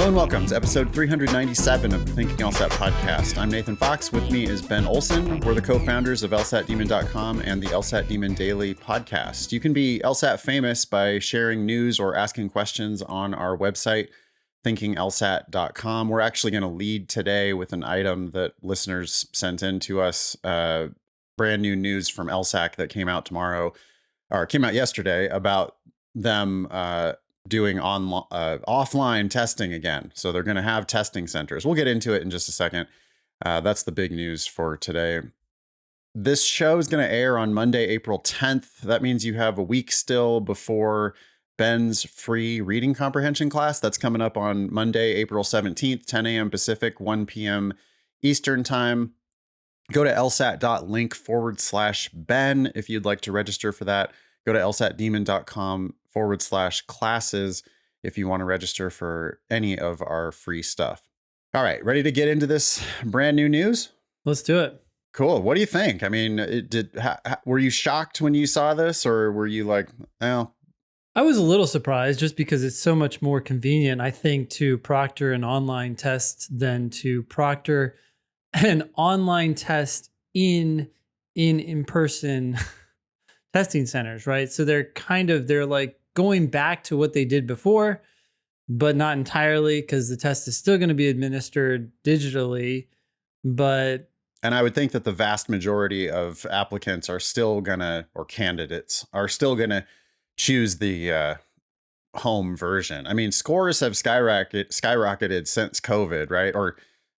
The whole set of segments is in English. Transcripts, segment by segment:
Hello and welcome to episode 397 of the Thinking LSAT podcast. I'm Nathan Fox. With me is Ben Olson. We're the co-founders of LSATdemon.com and the LSAT Demon Daily podcast. You can be LSAT famous by sharing news or asking questions on our website, thinkinglsat.com. We're actually going to lead today with an item that listeners sent in to us, brand new news from LSAC that came out yesterday about them doing offline testing again. So they're going to have testing centers. We'll get into it in just a second. That's the big news for today. This show is going to air on Monday, April 10th. That means you have a week still before Ben's free reading comprehension class. That's coming up on Monday, April 17th, 10 a.m. Pacific, 1 p.m. Eastern time. Go to lsat.link/Ben if you'd like to register for that. Go to lsatdemon.com/classes if you want to register for any of our free stuff. All right, ready to get into this brand new news? Let's do it. Cool. What do you think? I mean, were you shocked when you saw this, or were you like, well? I was a little surprised just because it's so much more convenient, I think, to proctor an online test than to proctor an online test in-person testing centers, right? So they're like going back to what they did before, but not entirely, because the test is still going to be administered digitally. And I would think that the vast majority of applicants are still candidates are still gonna choose the home version. I mean, scores have skyrocketed since COVID, right? Or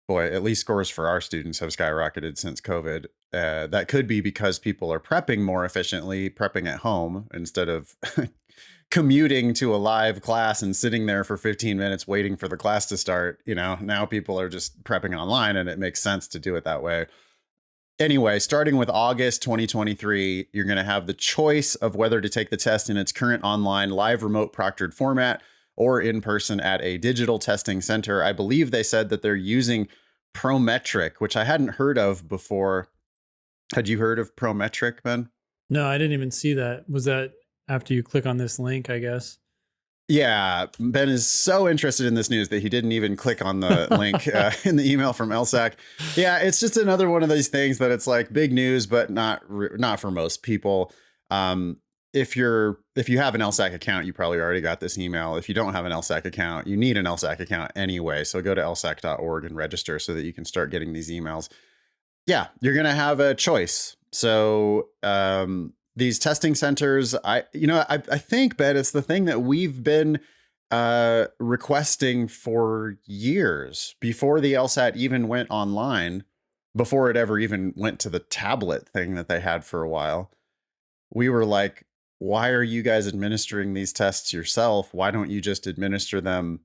boy, at least scores for our students have skyrocketed since COVID. That could be because people are prepping more efficiently, prepping at home instead of commuting to a live class and sitting there for 15 minutes waiting for the class to start. You know, now people are just prepping online, and it makes sense to do it that way. Anyway, starting with August 2023, you're going to have the choice of whether to take the test in its current online, live, remote proctored format or in person at a digital testing center. I believe they said that they're using Prometric, which I hadn't heard of before. Had you heard of Prometric, Ben? No, I didn't even see that. Was that after you click on this link, I guess? Yeah, Ben is so interested in this news that he didn't even click on the link in the email from LSAC. Yeah, it's just another one of these things that it's like big news, but not for most people. If you have an LSAC account, you probably already got this email. If you don't have an LSAC account, you need an LSAC account anyway. So go to lsac.org and register so that you can start getting these emails. Yeah, you're going to have a choice. So these testing centers, I think, Ben, it's the thing that we've been requesting for years before the LSAT even went online, before it ever even went to the tablet thing that they had for a while. We were like, why are you guys administering these tests yourself? Why don't you just administer them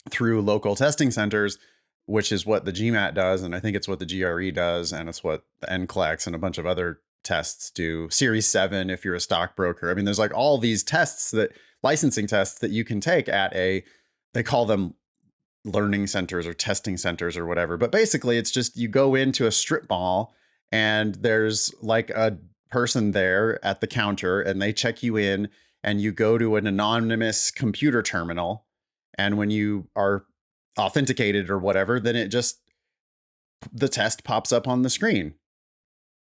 through local testing centers, which is what the GMAT does, and I think it's what the GRE does, and it's what the NCLEX and a bunch of other tests do. Series 7 if you're a stockbroker. I mean, there's like all these tests, licensing tests that you can take at they call them learning centers or testing centers or whatever. But basically, it's just you go into a strip mall and there's like a person there at the counter and they check you in and you go to an anonymous computer terminal. And when you are authenticated or whatever, then the test pops up on the screen.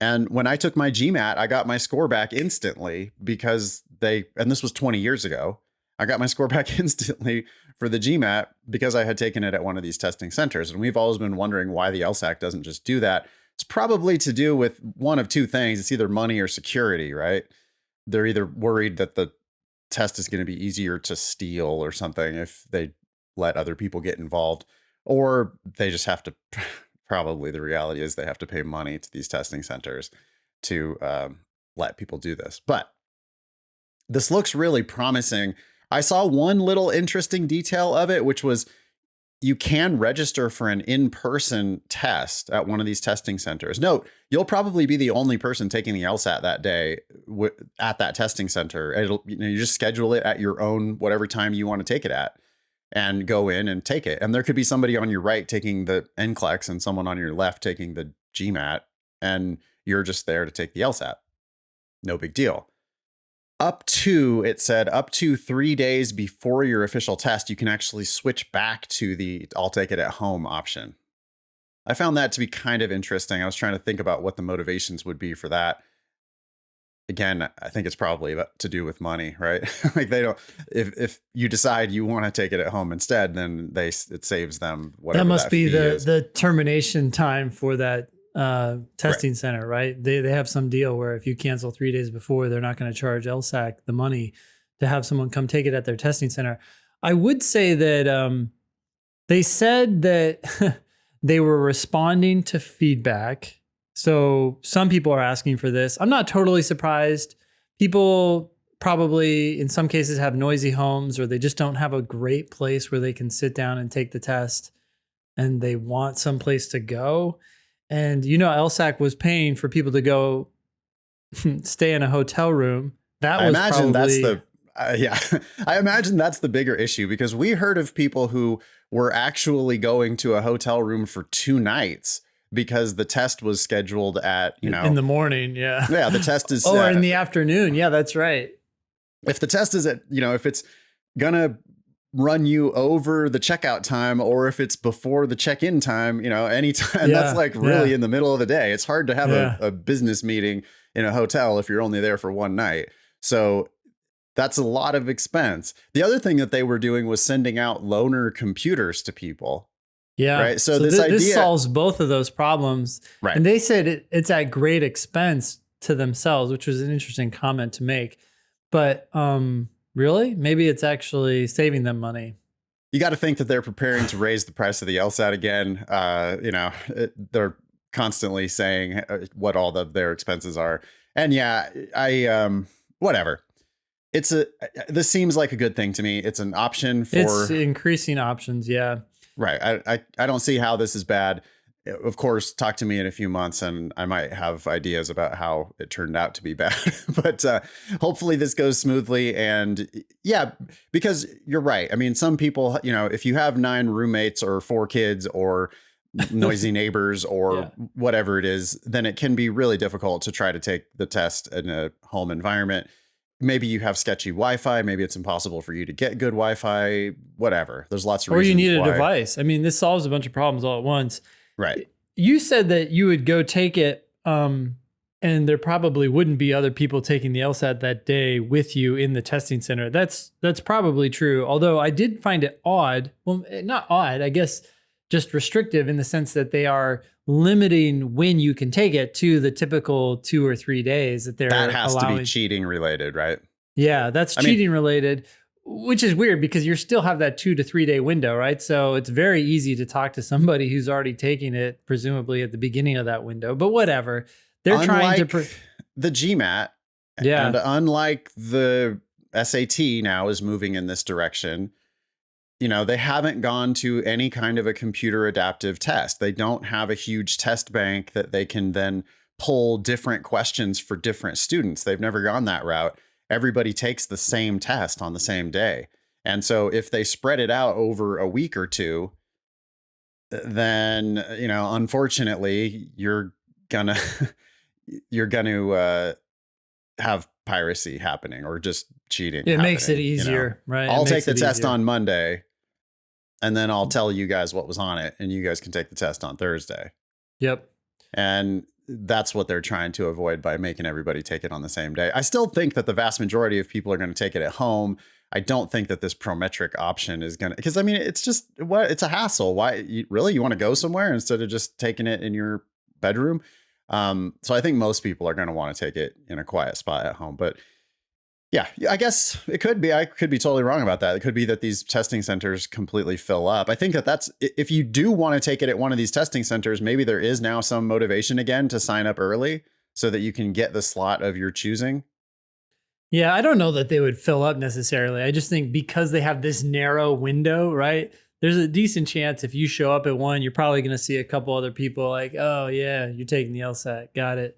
And when I took my GMAT, I got my score back instantly because and this was 20 years ago, I got my score back instantly for the GMAT because I had taken it at one of these testing centers. And we've always been wondering why the LSAC doesn't just do that. It's probably to do with one of two things. It's either money or security, right? They're either worried that the test is going to be easier to steal or something if they let other people get involved, or they just have to, probably the reality is they have to pay money to these testing centers to let people do this. But this looks really promising. I saw one little interesting detail of it, which was you can register for an in-person test at one of these testing centers. Note, you'll probably be the only person taking the LSAT that day at that testing center. You just schedule it at your own, whatever time you want to take it at, and go in and take it. And there could be somebody on your right taking the NCLEX and someone on your left taking the GMAT, and you're just there to take the LSAT. No big deal. it said up to 3 days before your official test, you can actually switch back to the I'll take it at home option. I found that to be kind of interesting. I was trying to think about what the motivations would be for that. Again, I think it's probably to do with money, right? Like they don't, if you decide you want to take it at home instead, then it saves them whatever That must be fee is. the termination time for that testing center, right? They have some deal where if you cancel 3 days before, they're not going to charge LSAC the money to have someone come take it at their testing center. I would say that they said that they were responding to feedback. So some people are asking for this. I'm not totally surprised. People probably in some cases have noisy homes, or they just don't have a great place where they can sit down and take the test, and they want some place to go. And LSAC was paying for people to go stay in a hotel room. I imagine that's the bigger issue, because we heard of people who were actually going to a hotel room for 2 nights because the test was scheduled at, in the morning. Yeah. Yeah. The test is or in the afternoon. Yeah, that's right. If the test is at, if it's gonna run you over the checkout time, or if it's before the check-in time, anytime, that's like really in the middle of the day. It's hard to have a business meeting in a hotel if you're only there for 1 night. So that's a lot of expense. The other thing that they were doing was sending out loaner computers to people. Yeah. Right. So this idea solves both of those problems. Right. And they said it's at great expense to themselves, which was an interesting comment to make. But really, maybe it's actually saving them money. You got to think that they're preparing to raise the price of the LSAT again. They're constantly saying what all of their expenses are. And whatever. This seems like a good thing to me. It's an option for... It's increasing options, yeah. Right. I don't see how this is bad. Of course, talk to me in a few months and I might have ideas about how it turned out to be bad. But hopefully this goes smoothly. And yeah, because you're right. I mean, some people, if you have 9 roommates or 4 kids or noisy neighbors or whatever it is, then it can be really difficult to try to take the test in a home environment. Maybe you have sketchy Wi-Fi. Maybe it's impossible for you to get good Wi-Fi, whatever. There's lots of reasons. Or you need a device. I mean, this solves a bunch of problems all at once. Right. You said that you would go take it, and there probably wouldn't be other people taking the LSAT that day with you in the testing center. That's probably true. Although I did find it odd. Well, not odd, I guess just restrictive in the sense that they are limiting when you can take it to the typical 2 or 3 days that they're allowing. That has to be cheating related, right? Yeah, that's cheating related, which is weird because you still have that 2 to 3 day window, right? So it's very easy to talk to somebody who's already taking it, presumably at the beginning of that window. But whatever, they're trying to the GMAT, and unlike the SAT now is moving in this direction. They haven't gone to any kind of a computer adaptive test. They don't have a huge test bank that they can then pull different questions for different students. They've never gone that route. Everybody takes the same test on the same day. And so if they spread it out over a week or two, then, unfortunately, you're gonna have piracy happening or just cheating. It makes it easier, right? I'll take the test on Monday and then I'll tell you guys what was on it and you guys can take the test on Thursday. Yep. And that's what they're trying to avoid by making everybody take it on the same day. I still think that the vast majority of people are going to take it at home. I don't think that this prometric option is going to, because I mean, it's a hassle. Why you want to go somewhere instead of just taking it in your bedroom? So I think most people are going to want to take it in a quiet spot at home, but yeah, I guess it could be. I could be totally wrong about that. It could be that these testing centers completely fill up. I think that's if you do want to take it at one of these testing centers, maybe there is now some motivation again to sign up early so that you can get the slot of your choosing. Yeah, I don't know that they would fill up necessarily. I just think because they have this narrow window, right? There's a decent chance if you show up at one, you're probably going to see a couple other people like, oh yeah, you're taking the LSAT. Got it.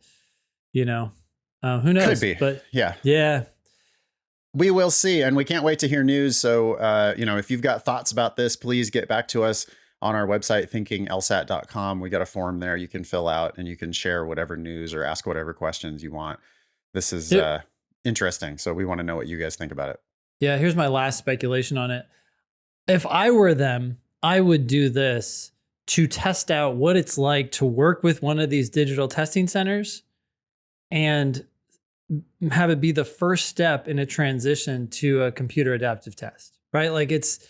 Who knows? Could be. But yeah. We will see. And we can't wait to hear news. So, if you've got thoughts about this, please get back to us on our website, thinkinglsat.com. We got a form there you can fill out and you can share whatever news or ask whatever questions you want. This is interesting. So we want to know what you guys think about it. Yeah, here's my last speculation on it. If I were them, I would do this to test out what it's like to work with one of these digital testing centers and have it be the first step in a transition to a computer adaptive test, right? Like it's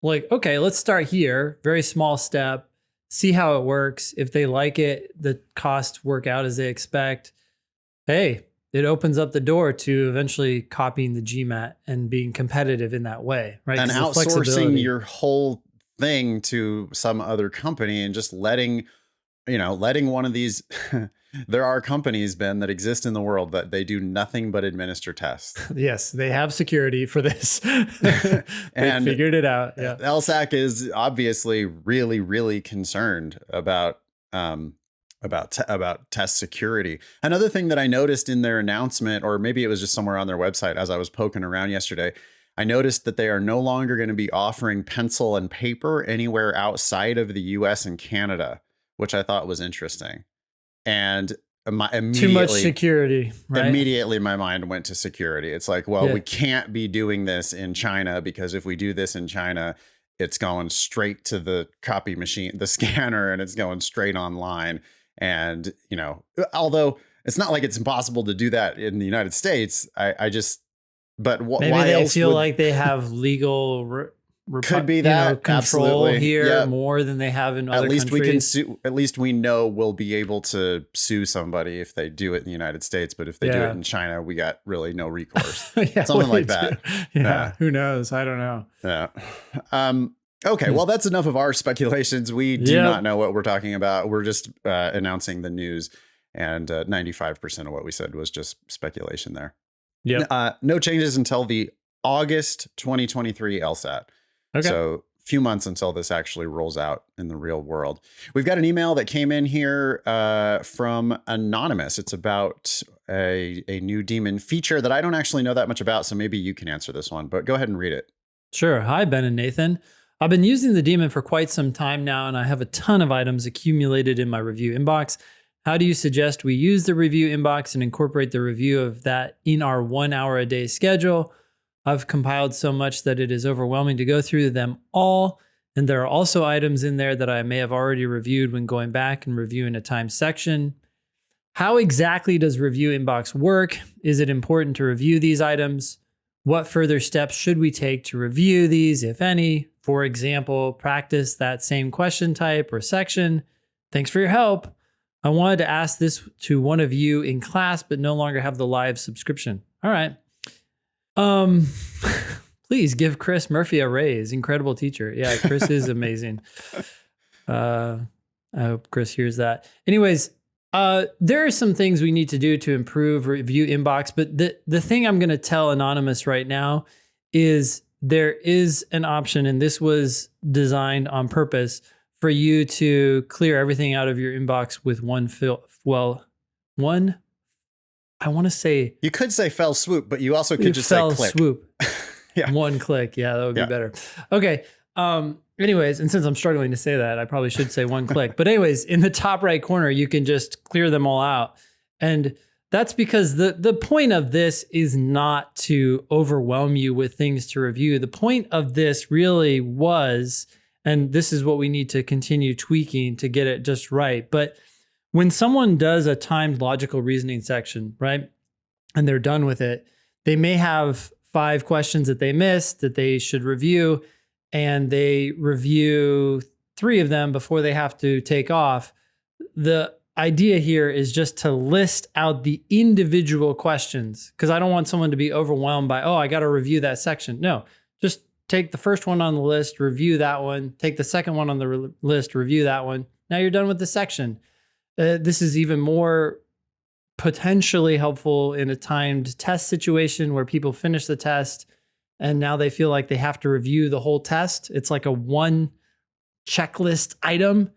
like, okay, let's start here, very small step, see how it works. If they like it, the costs work out as they expect. Hey, it opens up the door to eventually copying the GMAT and being competitive in that way, right? And outsourcing your whole thing to some other company and just letting one of these, there are companies, Ben, that exist in the world that they do nothing but administer tests. Yes, they have security for this. And figured it out. Yeah. LSAC is obviously really, really concerned about test security. Another thing that I noticed in their announcement, or maybe it was just somewhere on their website as I was poking around yesterday, I noticed that they are no longer going to be offering pencil and paper anywhere outside of the US and Canada, which I thought was interesting. And too much security, right? Immediately my mind went to security. It's like, well, we can't be doing this in China, because if we do this in China, it's going straight to the copy machine, the scanner, and it's going straight online. And, although it's not like it's impossible to do that in the United States, but maybe why they else feel like they have legal could be that control absolutely here more than they have in other countries. We can sue. At least we know we'll be able to sue somebody if they do it in the United States. But if they do it in China, we got really no recourse. Something like that. Yeah. Who knows? I don't know. Yeah. Okay. Well, that's enough of our speculations. We do not know what we're talking about. We're just announcing the news, and 95% of what we said was just speculation there. Yeah. No changes until the August 2023 LSAT. Okay. So a few months until this actually rolls out in the real world. We've got an email that came in here from Anonymous. It's about a new daemon feature that I don't actually know that much about. So maybe you can answer this one, but go ahead and read it. Sure. Hi, Ben and Nathan. I've been using the daemon for quite some time now, and I have a ton of items accumulated in my review inbox. How do you suggest we use the review inbox and incorporate the review of that in our 1 hour a day schedule? I've compiled so much that it is overwhelming to go through them all. And there are also items in there that I may have already reviewed when going back and reviewing a time section. How exactly does review inbox work? Is it important to review these items? What further steps should we take to review these, if any? For example, practice that same question type or section. Thanks for your help. I wanted to ask this to one of you in class, but no longer have the live subscription. All right. Please give Chris Murphy a raise. Incredible teacher. Yeah, Chris is amazing. I hope Chris hears that. Anyways, there are some things we need to do to improve review inbox, but the thing I'm going to tell Anonymous right now is there is an option, and this was designed on purpose for you to clear everything out of your inbox with I want to say... You could say fell swoop, but you also could just say click. Fell swoop. Yeah. One click. Yeah, that would be better. Okay. Anyways, and since I'm struggling to say that, I probably should say one click. But anyways, in the top right corner, you can just clear them all out. And that's because the point of this is not to overwhelm you with things to review. The point of this really was, and this is what we need to continue tweaking to get it just right. But when someone does a timed logical reasoning section, right, and they're done with it, they may have 5 questions that they missed that they should review, and they review 3 of them before they have to take off. The idea here is just to list out the individual questions, because I don't want someone to be overwhelmed by, oh, I got to review that section. No, just take the first one on the list, review that one, take the second one on the list, review that one. Now you're done with the section. This is even more potentially helpful in a timed test situation where people finish the test and now they feel like they have to review the whole test. It's like a one checklist item.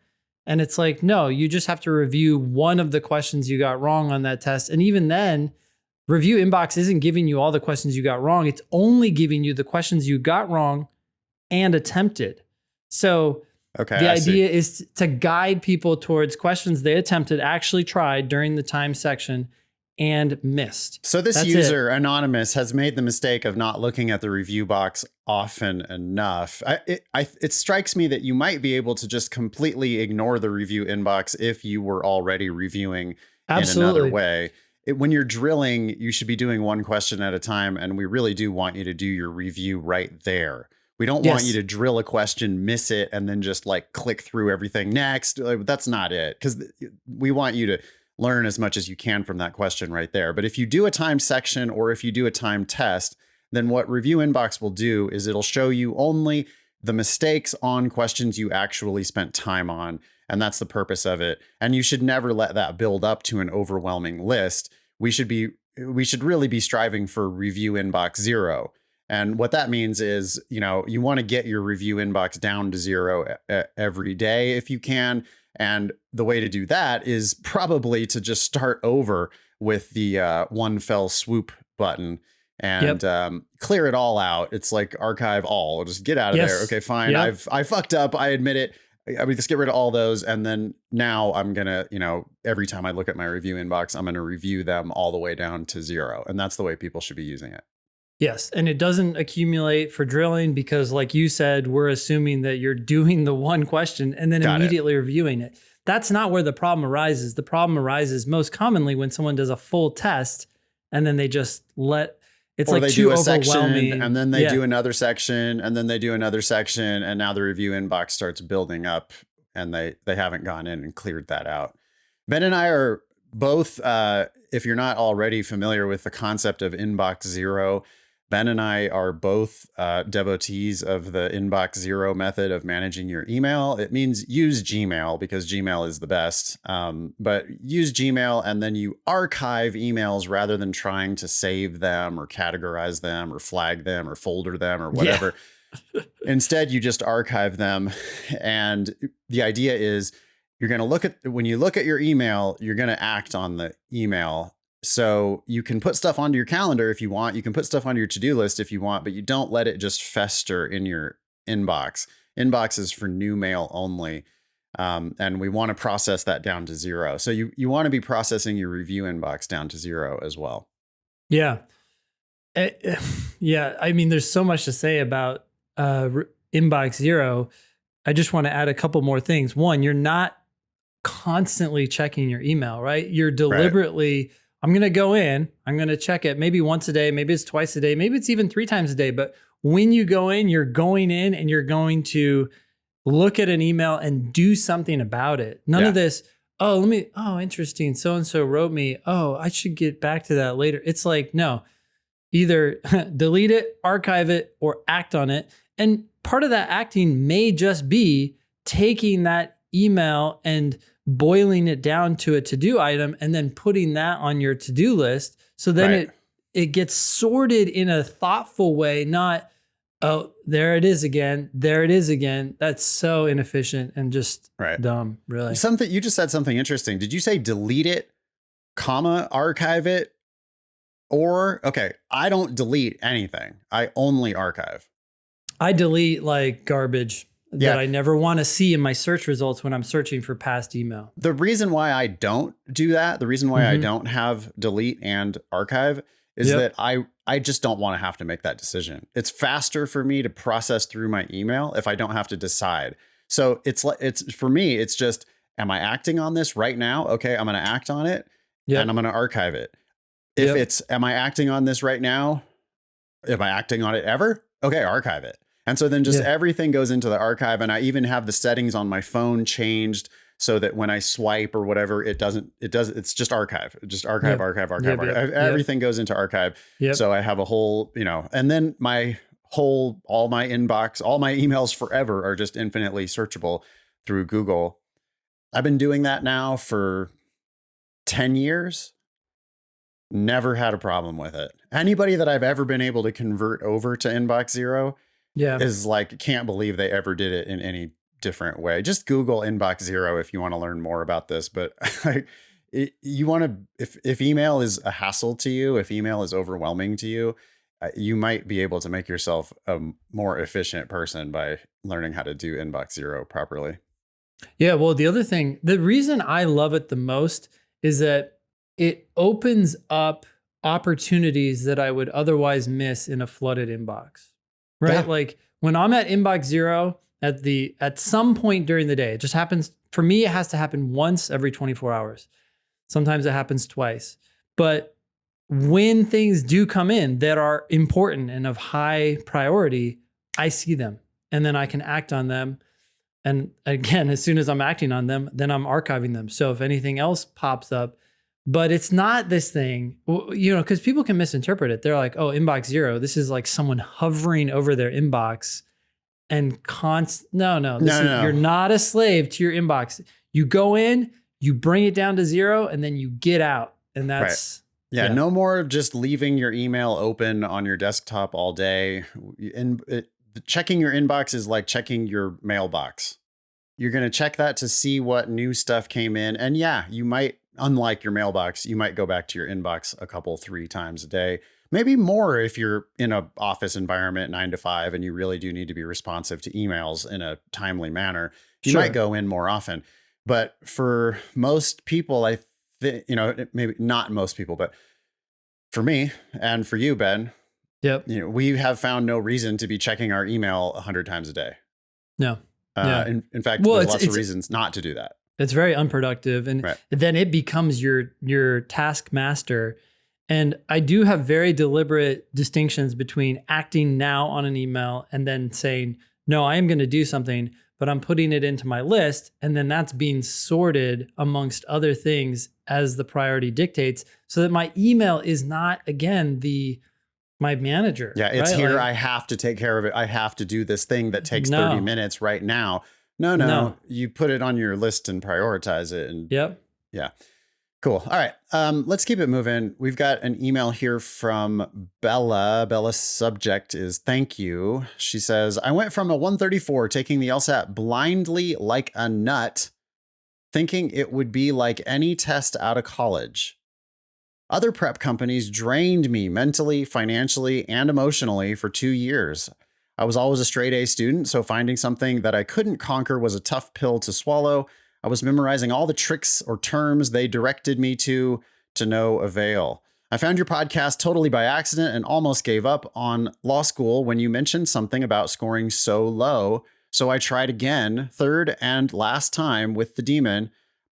And it's like, no, you just have to review one of the questions you got wrong on that test. And even then, review inbox isn't giving you all the questions you got wrong. It's only giving you the questions you got wrong and attempted. So the idea is to guide people towards questions they attempted, actually tried during the time section, and missed. So this That's it. user, Anonymous, has made the mistake of not looking at the review box often enough. It strikes me that you might be able to just completely ignore the review inbox if you were already reviewing in another Absolutely. way. When you're drilling, you should be doing one question at a time, and we really do want you to do your review right there. We don't want you Yes. to drill a question, miss it, and then just like click through everything next. That's not it, because we want you to learn as much as you can from that question right there. But if you do a timed section or if you do a timed test, then what Review Inbox will do is it'll show you only the mistakes on questions you actually spent time on. And that's the purpose of it. And you should never let that build up to an overwhelming list. We should really be striving for Review Inbox 0. And what that means is, you want to get your review inbox down to 0 every day if you can. And the way to do that is probably to just start over with the one fell swoop button and Yep. clear it all out. It's like archive all. Just get out of there. Yes. Okay, fine. Yep. I fucked up. I admit it. I mean, just get rid of all those. And then now I'm going to, every time I look at my review inbox, I'm going to review them all the way down to 0. And that's the way people should be using it. Yes. And it doesn't accumulate for drilling because, like you said, we're assuming that you're doing the one question and then immediately reviewing it. That's not where the problem arises. The problem arises most commonly when someone does a full test and then they just it's or like they too do a overwhelming. section and then they do another section and then they do another section. And now the review inbox starts building up and they haven't gone in and cleared that out. Ben and I are both, if you're not already familiar with the concept of inbox 0, Ben and I are both devotees of the inbox 0 method of managing your email. It means use Gmail because Gmail is the best, but use Gmail and then you archive emails rather than trying to save them or categorize them or flag them or folder them or whatever. Instead, you just archive them. And the idea is you're going to when you look at your email, you're going to act on the email. So you can put stuff onto your calendar if you want. You can put stuff onto your to-do list if you want, but you don't let it just fester in your inbox. Inbox is for new mail only. And we want to process that down to 0. So you want to be processing your review inbox down to 0 as well. Yeah. Yeah. I mean, there's so much to say about inbox 0. I just want to add a couple more things. One, you're not constantly checking your email, right? You're deliberately, I'm going to go in, I'm going to check it maybe once a day, maybe it's twice a day, maybe it's even 3 times a day. But when you go in, you're going in and you're going to look at an email and do something about it. None of this, interesting. So-and-so wrote me, I should get back to that later. It's like, no, either delete it, archive it, or act on it. And part of that acting may just be taking that email and boiling it down to a to-do item and then putting that on your to-do list. So then it gets sorted in a thoughtful way, not, there it is again. There it is again. That's so inefficient and just dumb, really. You just said something interesting. Did you say delete it, archive it? Okay, I don't delete anything. I only archive. I delete like garbage that I never want to see in my search results when I'm searching for past email. The reason why I don't do that, the reason why I don't have delete and archive is that I just don't want to have to make that decision. It's faster for me to process through my email if I don't have to decide. So it's for me, it's just, am I acting on this right now? Okay, I'm going to act on it and I'm going to archive it. If it's, am I acting on this right now? Am I acting on it ever? Okay, archive it. And so then just everything goes into the archive. And I even have the settings on my phone changed so that when I swipe or whatever, it's just archive, archive. Everything goes into archive. So I have a whole, and then all my inbox, all my emails forever are just infinitely searchable through Google. I've been doing that now for 10 years. Never had a problem with it. Anybody that I've ever been able to convert over to inbox 0 is like, can't believe they ever did it in any different way. Just Google inbox 0 if you want to learn more about this. But you want to, if email is a hassle to you, if email is overwhelming to you, you might be able to make yourself a more efficient person by learning how to do inbox 0 properly. Yeah. Well, the other thing, the reason I love it the most is that it opens up opportunities that I would otherwise miss in a flooded inbox. Right? Yeah. Like when I'm at inbox zero at some point during the day, it just happens for me, it has to happen once every 24 hours. Sometimes it happens twice. But when things do come in that are important and of high priority, I see them and then I can act on them. And again, as soon as I'm acting on them, then I'm archiving them. So if anything else pops up, but it's not this thing, because people can misinterpret it. They're like, oh, inbox zero. This is like someone hovering over their inbox and no, No. you're not a slave to your inbox. You go in, you bring it down to zero, and then you get out. And that's Yeah, no more of just leaving your email open on your desktop all day. And checking your inbox is like checking your mailbox. You're going to check that to see what new stuff came in. And yeah, you might, unlike your mailbox, you might go back to your inbox a couple, 3 times a day. Maybe more if you're in an office environment 9 to 5 and you really do need to be responsive to emails in a timely manner. You might go in more often. But for most people, I think, maybe not most people, but for me and for you, Ben, we have found no reason to be checking our email 100 times a day. No. In fact, there's lots of reasons not to do that. It's very unproductive. And then it becomes your taskmaster. And I do have very deliberate distinctions between acting now on an email and then saying, no, I am going to do something, but I'm putting it into my list. And then that's being sorted amongst other things as the priority dictates so that my email is not, again, my manager. Yeah, it's here. I have to take care of it. I have to do this thing that takes 30 minutes right now. No. You put it on your list and prioritize it. And yeah. Cool. All right. Let's keep it moving. We've got an email here from Bella. Bella's subject is thank you. She says, I went from a 134 taking the LSAT blindly like a nut, thinking it would be like any test out of college. Other prep companies drained me mentally, financially, and emotionally for 2 years. I was always a straight A student, so finding something that I couldn't conquer was a tough pill to swallow. I was memorizing all the tricks or terms they directed me to no avail. I found your podcast totally by accident and almost gave up on law school when you mentioned something about scoring so low. So I tried again, third and last time with the demon.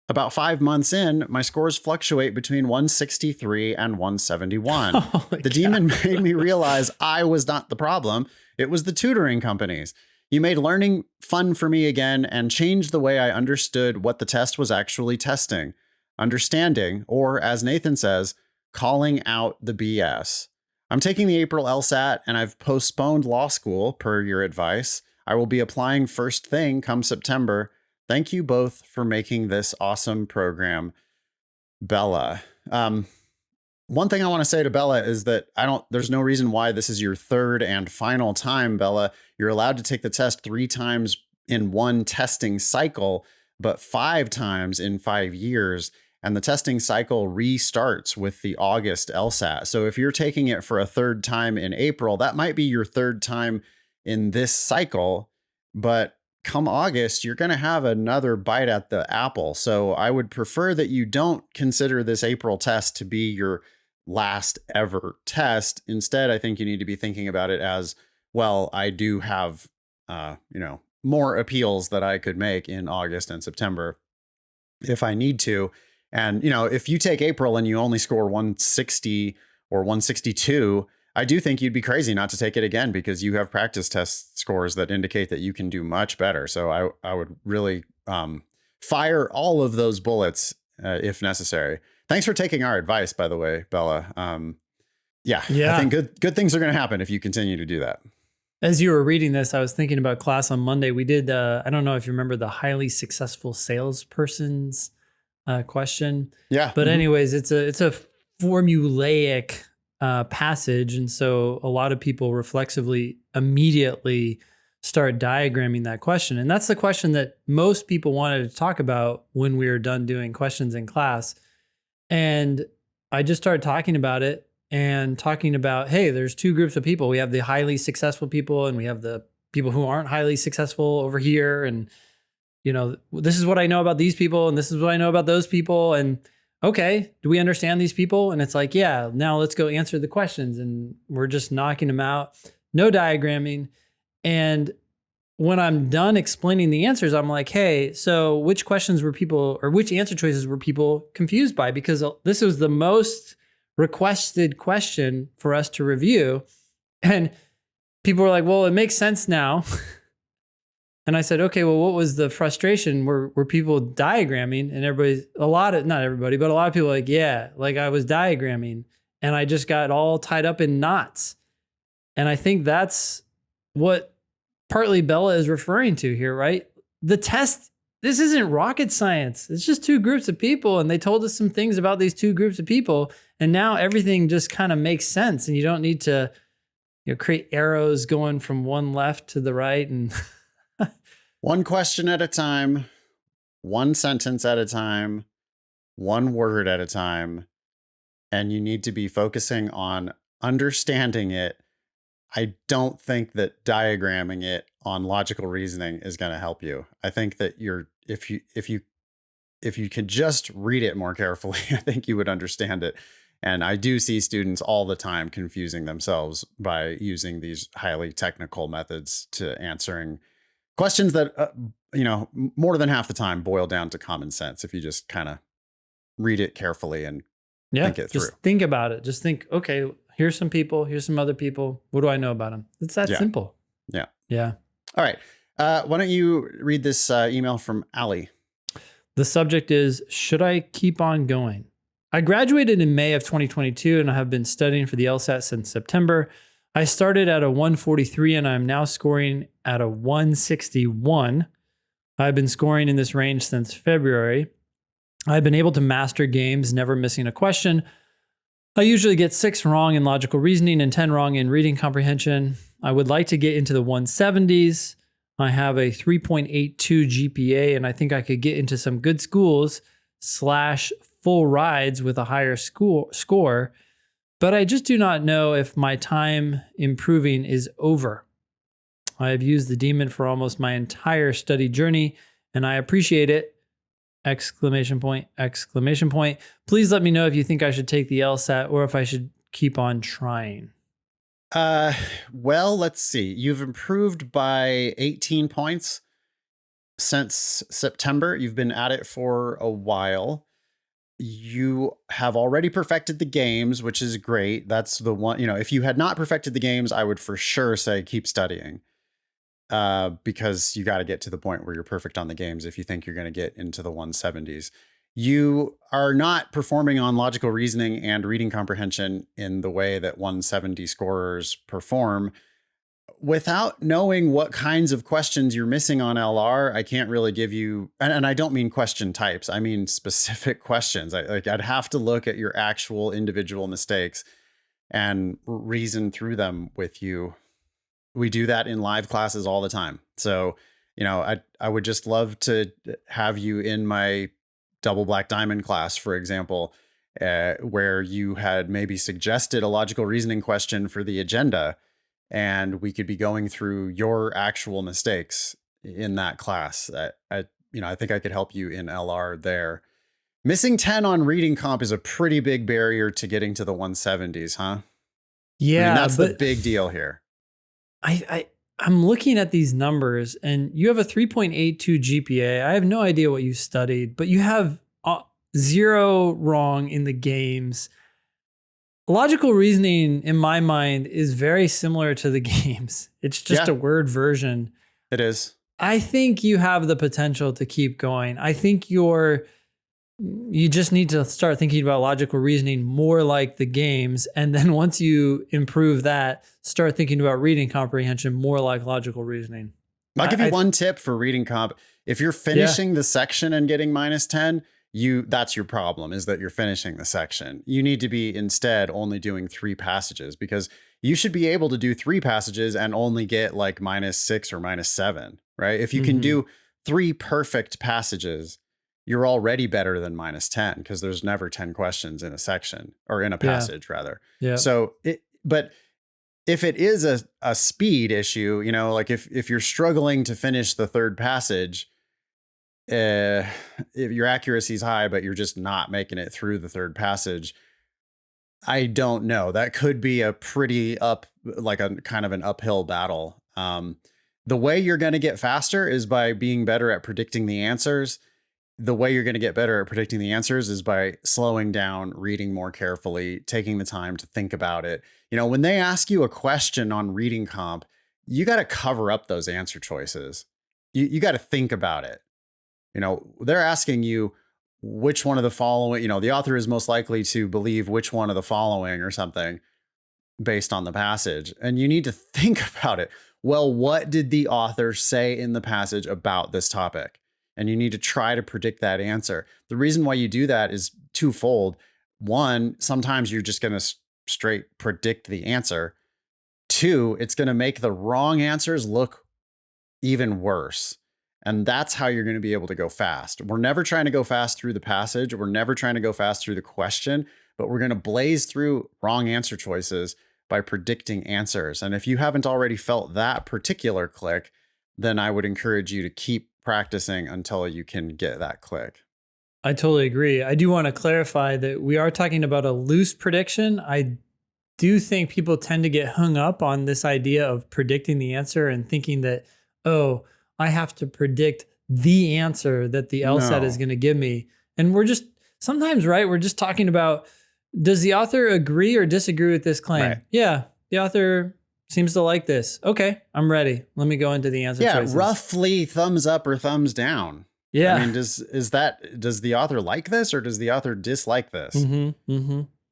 About 5 months in, my scores fluctuate between 163 and 171. The demon made me realize I was not the problem. It was the tutoring companies. You made learning fun for me again and changed the way I understood what the test was actually testing. Understanding, or as Nathan says, calling out the BS. I'm taking the April LSAT and I've postponed law school per your advice. I will be applying first thing come September. Thank you both for making this awesome program, Bella. One thing I want to say to Bella is that there's no reason why this is your third and final time, Bella. You're allowed to take the test 3 times in one testing cycle, but 5 times in 5 years. And the testing cycle restarts with the August LSAT. So if you're taking it for a third time in April, that might be your third time in this cycle, but come August, you're going to have another bite at the apple. So I would prefer that you don't consider this April test to be your last ever test. Instead, I think you need to be thinking about it as, well, I do have, more appeals that I could make in August and September if I need to. And, if you take April and you only score 160 or 162, I do think you'd be crazy not to take it again because you have practice test scores that indicate that you can do much better. So I would really fire all of those bullets if necessary. Thanks for taking our advice, by the way, Bella. I think good things are going to happen if you continue to do that. As you were reading this, I was thinking about class on Monday. We did, I don't know if you remember the highly successful salesperson's question. Yeah. But anyways, it's a formulaic passage. And so a lot of people reflexively immediately start diagramming that question. And that's the question that most people wanted to talk about when we were done doing questions in class. And I just started talking about it and talking about, hey, there's 2 groups of people. We have the highly successful people and we have the people who aren't highly successful over here. And, this is what I know about these people and this is what I know about those people. And okay, do we understand these people? And it's like, yeah, now let's go answer the questions. And we're just knocking them out. No diagramming. And when I'm done explaining the answers, I'm like, hey, so which questions were people, or which answer choices were people confused by? Because this was the most requested question for us to review. And people were like, well, it makes sense now. And I said, okay, well, what was the frustration? Were people diagramming? And not everybody, but a lot of people were like, yeah, like I was diagramming and I just got all tied up in knots. And I think that's what partly Bella is referring to here, right? The test, this isn't rocket science. It's just two groups of people. And they told us some things about these two groups of people. And now everything just kind of makes sense. And you don't need to, create arrows going from one left to the right. And one question at a time, one sentence at a time, one word at a time. And you need to be focusing on understanding it. I don't think that diagramming it on logical reasoning is going to help you. I think that if you could just read it more carefully, I think you would understand it. And I do see students all the time confusing themselves by using these highly technical methods to answering questions that, more than half the time boil down to common sense if you just kind of read it carefully and think it through. Just think about it. Just think, okay, here's some people, here's some other people. What do I know about them? It's that simple. Yeah. Yeah. All right. Why don't you read this email from Allie? The subject is, should I keep on going? I graduated in May of 2022 and I have been studying for the LSAT since September. I started at a 143 and I'm now scoring at a 161. I've been scoring in this range since February. I've been able to master games, never missing a question. I usually get 6 wrong in logical reasoning and 10 wrong in reading comprehension. I would like to get into the 170s. I have a 3.82 GPA and I think I could get into some good schools / full rides with a higher score, but I just do not know if my time improving is over. I have used the demon for almost my entire study journey and I appreciate it. ! Please let me know if you think I should take the LSAT or if I should keep on trying. Well, let's see. You've improved by 18 points since September. You've been at it for a while. You have already perfected the games, which is great. That's the one, if you had not perfected the games, I would for sure say keep studying. Because you got to get to the point where you're perfect on the games if you think you're going to get into the 170s. You are not performing on logical reasoning and reading comprehension in the way that 170 scorers perform. Without knowing what kinds of questions you're missing on LR, I can't really give you, and I don't mean question types, I mean specific questions. I'd have to look at your actual individual mistakes and reason through them with you. We do that in live classes all the time. So, I would just love to have you in my double black diamond class, for example, where you had maybe suggested a logical reasoning question for the agenda, and we could be going through your actual mistakes in that class. I think I could help you in LR there. Missing 10 on reading comp is a pretty big barrier to getting to the 170s, huh? Yeah, that's the big deal here. I'm looking at these numbers and you have a 3.82 GPA. I have no idea what you studied, but you have 0 wrong in the games. Logical reasoning, in my mind, is very similar to the games. It's just a word version. It is. I think you have the potential to keep going. I think you just need to start thinking about logical reasoning more like the games. And then once you improve that, start thinking about reading comprehension more like logical reasoning. I'll give you one tip for reading comp. If you're finishing the section and getting -10, that's your problem, is that you're finishing the section. You need to be instead only doing 3 passages, because you should be able to do 3 passages and only get like -6 or -7, right? If you can do 3 perfect passages, you're already better than -10, because there's never 10 questions in a section, or in a passage rather. Yeah. So but if it is a speed issue, like if you're struggling to finish the 3rd passage, if your accuracy is high, but you're just not making it through the third passage, I don't know. That could be a pretty like a kind of an uphill battle. The way you're going to get faster is by being better at predicting the answers. The way you're going to get better at predicting the answers is by slowing down, reading more carefully, taking the time to think about it. When they ask you a question on reading comp, you got to cover up those answer choices. You got to think about it. They're asking you which one of the following, the author is most likely to believe which one of the following or something based on the passage. And you need to think about it. Well, what did the author say in the passage about this topic? And you need to try to predict that answer. The reason why you do that is twofold. One, sometimes you're just going to straight predict the answer. Two, it's going to make the wrong answers look even worse. And that's how you're going to be able to go fast. We're never trying to go fast through the passage. We're never trying to go fast through the question, but we're going to blaze through wrong answer choices by predicting answers. And if you haven't already felt that particular click, then I would encourage you to keep practicing until you can get that click. I totally agree. I do want to clarify that we are talking about a loose prediction. I do think people tend to get hung up on this idea of predicting the answer and thinking that, oh, I have to predict the answer that the LSAT is going to give me. And we're just sometimes, right? We're just talking about, does the author agree or disagree with this claim? Right. Yeah, the author seems to like this. Okay, I'm ready. Let me go into the answer choices. Roughly thumbs up or thumbs down. Yeah. I mean, does the author like this or does the author dislike this?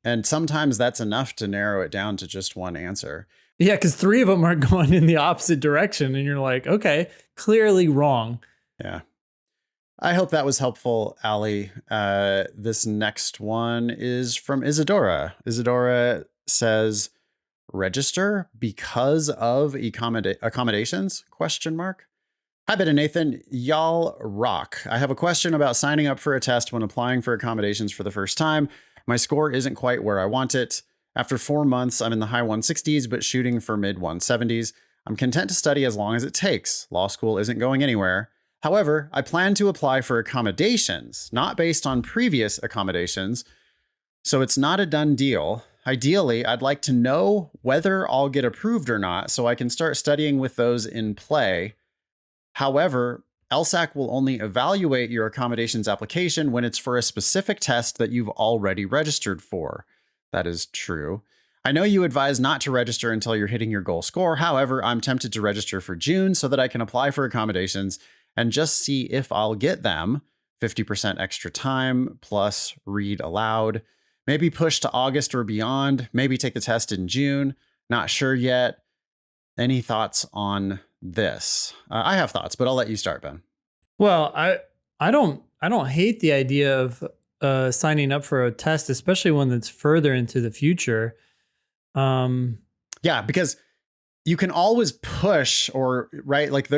And sometimes that's enough to narrow it down to just one answer. Yeah, because 3 of them are going in the opposite direction and you're like, okay, clearly wrong. Yeah. I hope that was helpful, Ali. This next one is from Isadora. Isadora says, register because of accommodations? ? Hi, Ben and Nathan. Y'all rock. I have a question about signing up for a test when applying for accommodations for the first time. My score isn't quite where I want it. After 4 months, I'm in the high 160s, but shooting for mid 170s. I'm content to study as long as it takes. Law school isn't going anywhere. However, I plan to apply for accommodations, not based on previous accommodations. So it's not a done deal. Ideally, I'd like to know whether I'll get approved or not so I can start studying with those in play. However, LSAC will only evaluate your accommodations application when it's for a specific test that you've already registered for. That is true. I know you advise not to register until you're hitting your goal score. However, I'm tempted to register for June so that I can apply for accommodations and just see if I'll get them. 50% extra time plus read aloud. Maybe push to August or beyond. Maybe take the test in June. Not sure yet. Any thoughts on this? I have thoughts, but I'll let you start, Ben. Well, I don't hate the idea of signing up for a test, especially one that's further into the future. Yeah, because you can always push right? Like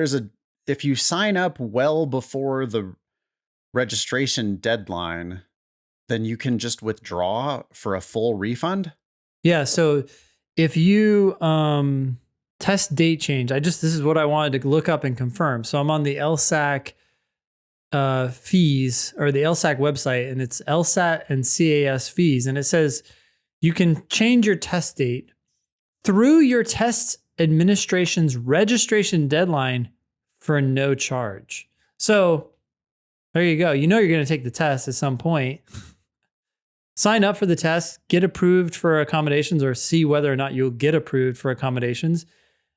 if you sign up well before the registration deadline, then you can just withdraw for a full refund. Yeah. So if you test date change, this is what I wanted to look up and confirm. So I'm on the LSAC fees or the LSAC website, and it's LSAT and CAS fees. And it says you can change your test date through your test administration's registration deadline for no charge. So there you go. You know you're going to take the test at some point. Sign up for the test, get approved for accommodations, or see whether or not you'll get approved for accommodations.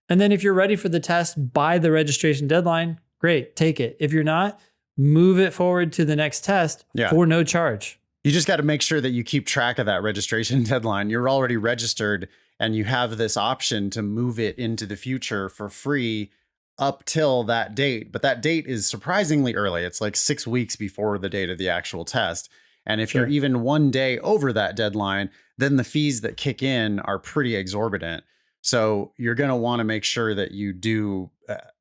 And then if you're ready for the test by the registration deadline, great, take it. If you're not, move it forward to the next test for no charge. You just got to make sure that you keep track of that registration deadline. You're already registered and you have this option to move it into the future for free up till that date. But that date is surprisingly early. It's like 6 weeks before the date of the actual test. And if you're even 1 day over that deadline, then the fees that kick in are pretty exorbitant. So you're going to want to make sure that you do,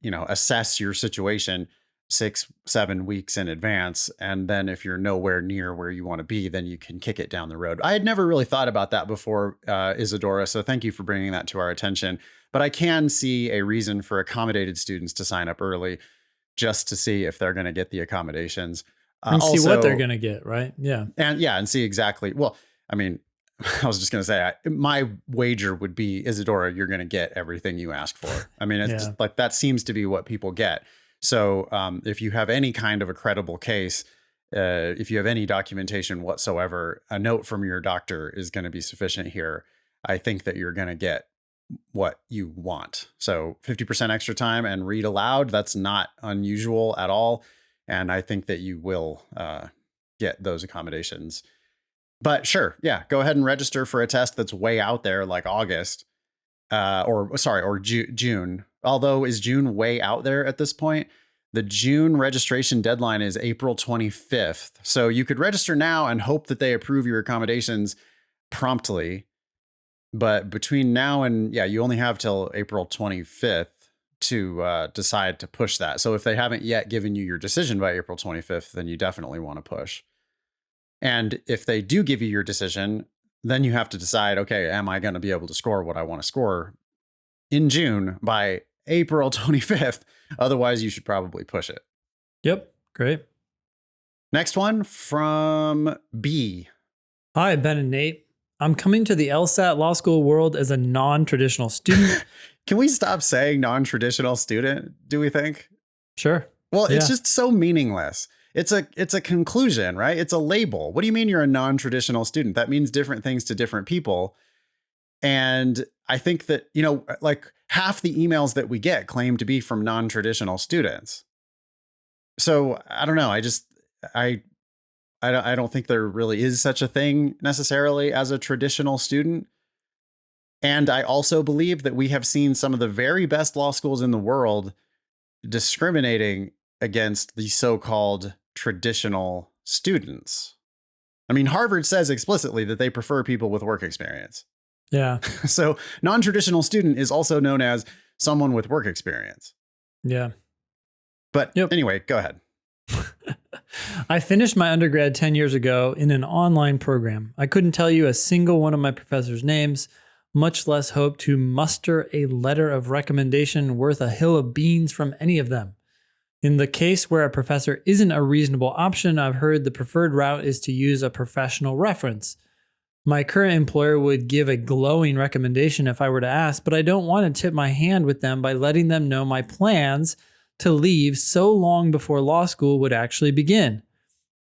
assess your situation 6-7 weeks in advance. And then if you're nowhere near where you want to be, then you can kick it down the road. I had never really thought about that before, Isadora. So thank you for bringing that to our attention. But I can see a reason for accommodated students to sign up early. just to see if they're going to get the accommodations. And see what they're Also, going to get, right? Yeah. and see exactly. Well, I mean, I was just going to say, my wager would be, Isadora, you're going to get everything you ask for. I mean, it's Yeah. just like that seems to be what people get. So if you have any kind of a credible case, if you have any documentation whatsoever, a note from your doctor is going to be sufficient here. I think that you're going to get what you want. So 50% extra time and read aloud, that's not unusual at all. And I think that you will get those accommodations. But sure, yeah, go ahead and register for a test that's way out there, like August, or June. Although, is June way out there at this point? The June registration deadline is April 25th. So you could register now and hope that they approve your accommodations promptly. But between now and, yeah, you only have till April 25th to decide to push that. So if they haven't yet given you your decision by April 25th, then you definitely want to push. And if they do give you your decision, then you have to decide, okay, am I going to be able to score what I want to score in June by April 25th? Otherwise, you should probably push it. Yep. Great. Next one from B. Hi, Ben and Nate. I'm coming to the LSAT law school world as a non-traditional student. Can we stop saying non-traditional student, do we think? Sure. Well, it's Yeah. just so meaningless. It's a conclusion, right? It's a label. What do you mean you're a non-traditional student? That means different things to different people. And I think that, like half the emails that we get claim to be from non-traditional students. So I don't know. I don't think there really is such a thing necessarily as a traditional student. And I also believe that we have seen some of the very best law schools in the world discriminating against the so-called traditional students. I mean, Harvard says explicitly that they prefer people with work experience. Yeah. So non-traditional student is also known as someone with work experience. Yeah. But Yep. Anyway, go ahead. I finished my undergrad 10 years ago in an online program. I couldn't tell you a single one of my professors' names, much less hope to muster a letter of recommendation worth a hill of beans from any of them. In the case where a professor isn't a reasonable option, I've heard the preferred route is to use a professional reference. My current employer would give a glowing recommendation if I were to ask, but I don't want to tip my hand with them by letting them know my plans to leave so long before law school would actually begin.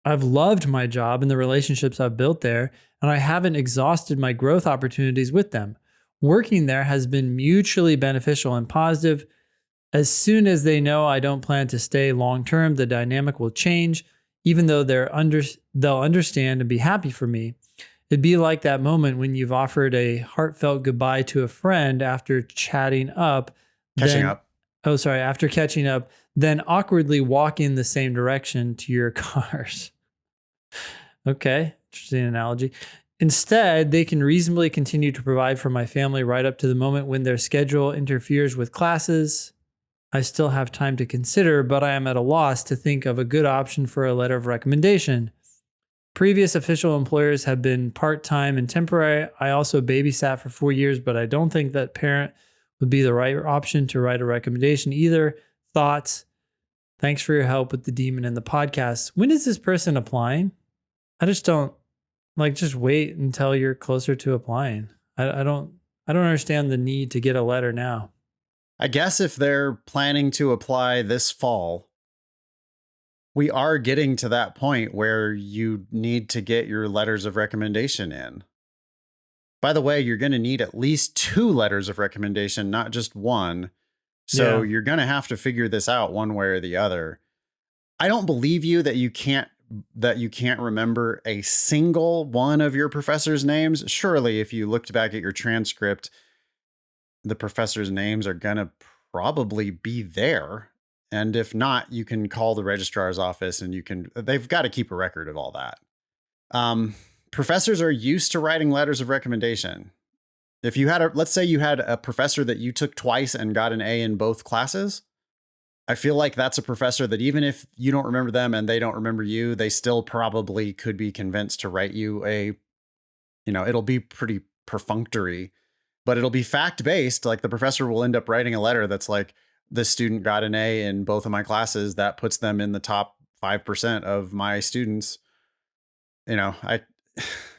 I've loved my job and the relationships I've built there, and I haven't exhausted my growth opportunities with them. Working there has been mutually beneficial and positive. As soon as they know I don't plan to stay long term, the dynamic will change, even though they'll understand and be happy for me. It'd be like that moment when you've offered a heartfelt goodbye to a friend after catching up, then awkwardly walk in the same direction to your cars. Okay, interesting analogy. Instead, they can reasonably continue to provide for my family right up to the moment when their schedule interferes with classes. I still have time to consider, but I am at a loss to think of a good option for a letter of recommendation. Previous official employers have been part-time and temporary. I also babysat for 4 years, but I don't think that parent would be the right option to write a recommendation either. Thoughts? Thanks for your help with the demon and the podcast. When is this person applying? I just don't just wait until you're closer to applying. I don't understand the need to get a letter now. I guess if they're planning to apply this fall, we are getting to that point where you need to get your letters of recommendation in. By the way, you're going to need at least 2 letters of recommendation, not just one. So You're going to have to figure this out one way or the other. I don't believe you that you can't remember a single one of your professors' names. Surely if you looked back at your transcript, the professors' names are going to probably be there. And if not, you can call the registrar's office and they've got to keep a record of all that. Professors are used to writing letters of recommendation. If you let's say you had a professor that you took twice and got an A in both classes, I feel like that's a professor that even if you don't remember them and they don't remember you, they still probably could be convinced to write you it'll be pretty perfunctory, but it'll be fact-based. Like the professor will end up writing a letter that's like, this student got an A in both of my classes, that puts them in the top 5% of my students. You know,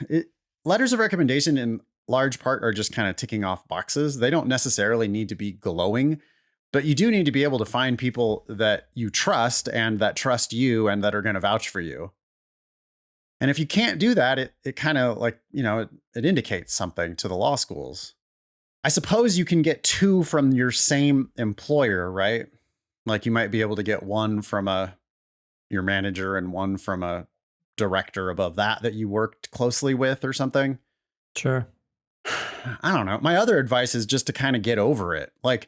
it, letters of recommendation in large part are just kind of ticking off boxes. They don't necessarily need to be glowing, but you do need to be able to find people that you trust and that trust you and that are going to vouch for you. And if you can't do that, it kind of like, it indicates something to the law schools. I suppose you can get two from your same employer, right? Like you might be able to get one from your manager and one from a director above that you worked closely with or something. Sure. I don't know. My other advice is just to kind of get over it. Like,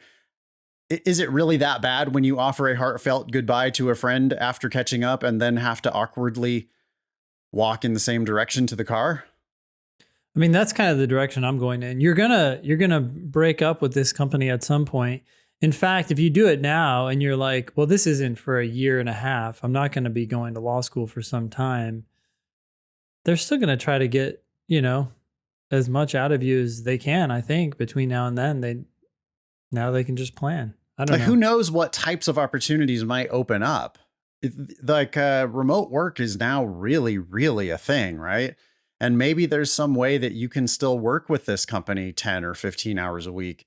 is it really that bad when you offer a heartfelt goodbye to a friend after catching up and then have to awkwardly walk in the same direction to the car? I mean, that's kind of the direction I'm going in. You're gonna break up with this company at some point. In fact, if you do it now and you're like, well, this isn't for a year and a half, I'm not going to be going to law school for some time, they're still going to try to get, as much out of you as they can, I think, between now and then. Now they can just plan. I don't know. Who knows what types of opportunities might open up? Remote work is now really, really a thing, right? And maybe there's some way that you can still work with this company 10 or 15 hours a week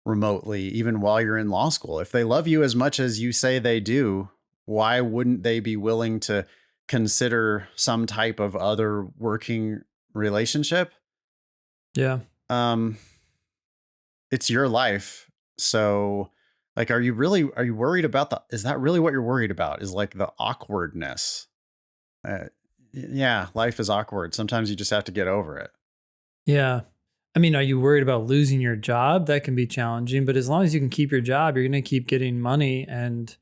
remotely, even while you're in law school. If they love you as much as you say they do, why wouldn't they be willing to consider some type of other working relationship? Yeah. It's your life. So like, are you worried about is that really what you're worried about? Is like the awkwardness? Yeah, life is awkward. Sometimes you just have to get over it. Yeah. I mean, are you worried about losing your job? That can be challenging, but as long as you can keep your job, you're going to keep getting money. And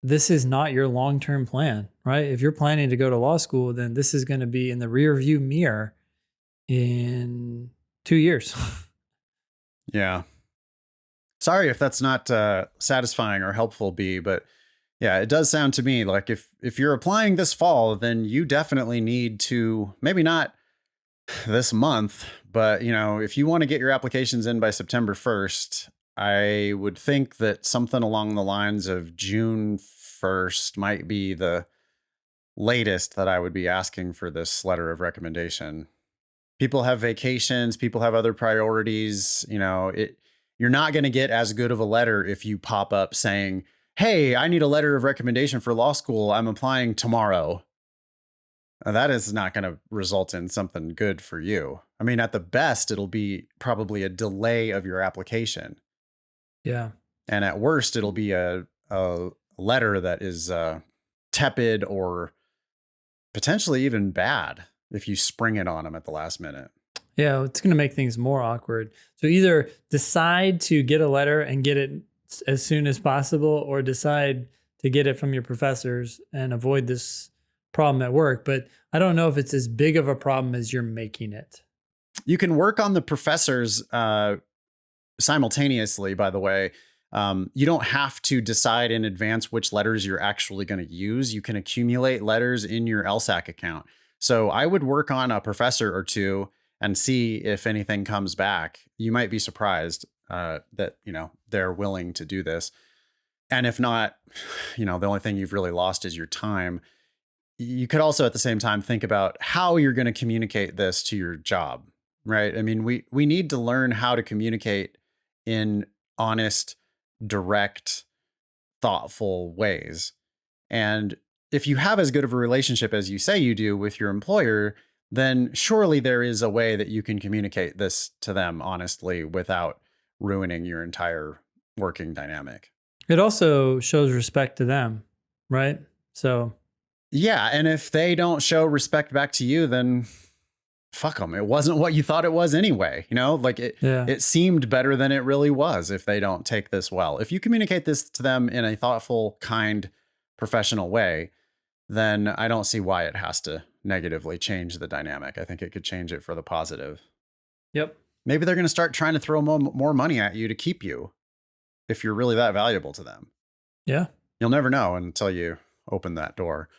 this is not your long-term plan, right? If you're planning to go to law school, then this is going to be in the rear view mirror in 2 years. Yeah. Sorry if that's not satisfying or helpful, B, but yeah, it does sound to me like if you're applying this fall, then you definitely need to, maybe not this month, but if you want to get your applications in by September 1st, I would think that something along the lines of June 1st might be the latest that I would be asking for this letter of recommendation. People have vacations, people have other priorities, you're not going to get as good of a letter if you pop up saying, "Hey, I need a letter of recommendation for law school. I'm applying tomorrow." That is not going to result in something good for you. I mean, at the best, it'll be probably a delay of your application. Yeah. And at worst, it'll be a letter that is tepid or potentially even bad if you spring it on them at the last minute. Yeah, it's going to make things more awkward. So either decide to get a letter and get it as soon as possible, or decide to get it from your professors and avoid this problem at work. But I don't know if it's as big of a problem as you're making it. You can work on the professors simultaneously, by the way. You don't have to decide in advance which letters you're actually going to use. You can accumulate letters in your LSAC account. So I would work on a professor or two and see if anything comes back. You might be surprised that, they're willing to do this. And if not, the only thing you've really lost is your time. You could also at the same time think about how you're going to communicate this to your job, right? I mean, we need to learn how to communicate in honest, direct, thoughtful ways. And if you have as good of a relationship as you say you do with your employer, then surely there is a way that you can communicate this to them honestly without ruining your entire working dynamic. It also shows respect to them, right? So yeah, and if they don't show respect back to you, then fuck them. It wasn't what you thought it was anyway. It seemed better than it really was if they don't take this well. If you communicate this to them in a thoughtful, kind, professional way, then I don't see why it has to negatively change the dynamic. I think it could change it for the positive. Yep. Maybe they're going to start trying to throw more money at you to keep you if you're really that valuable to them. Yeah. You'll never know until you open that door.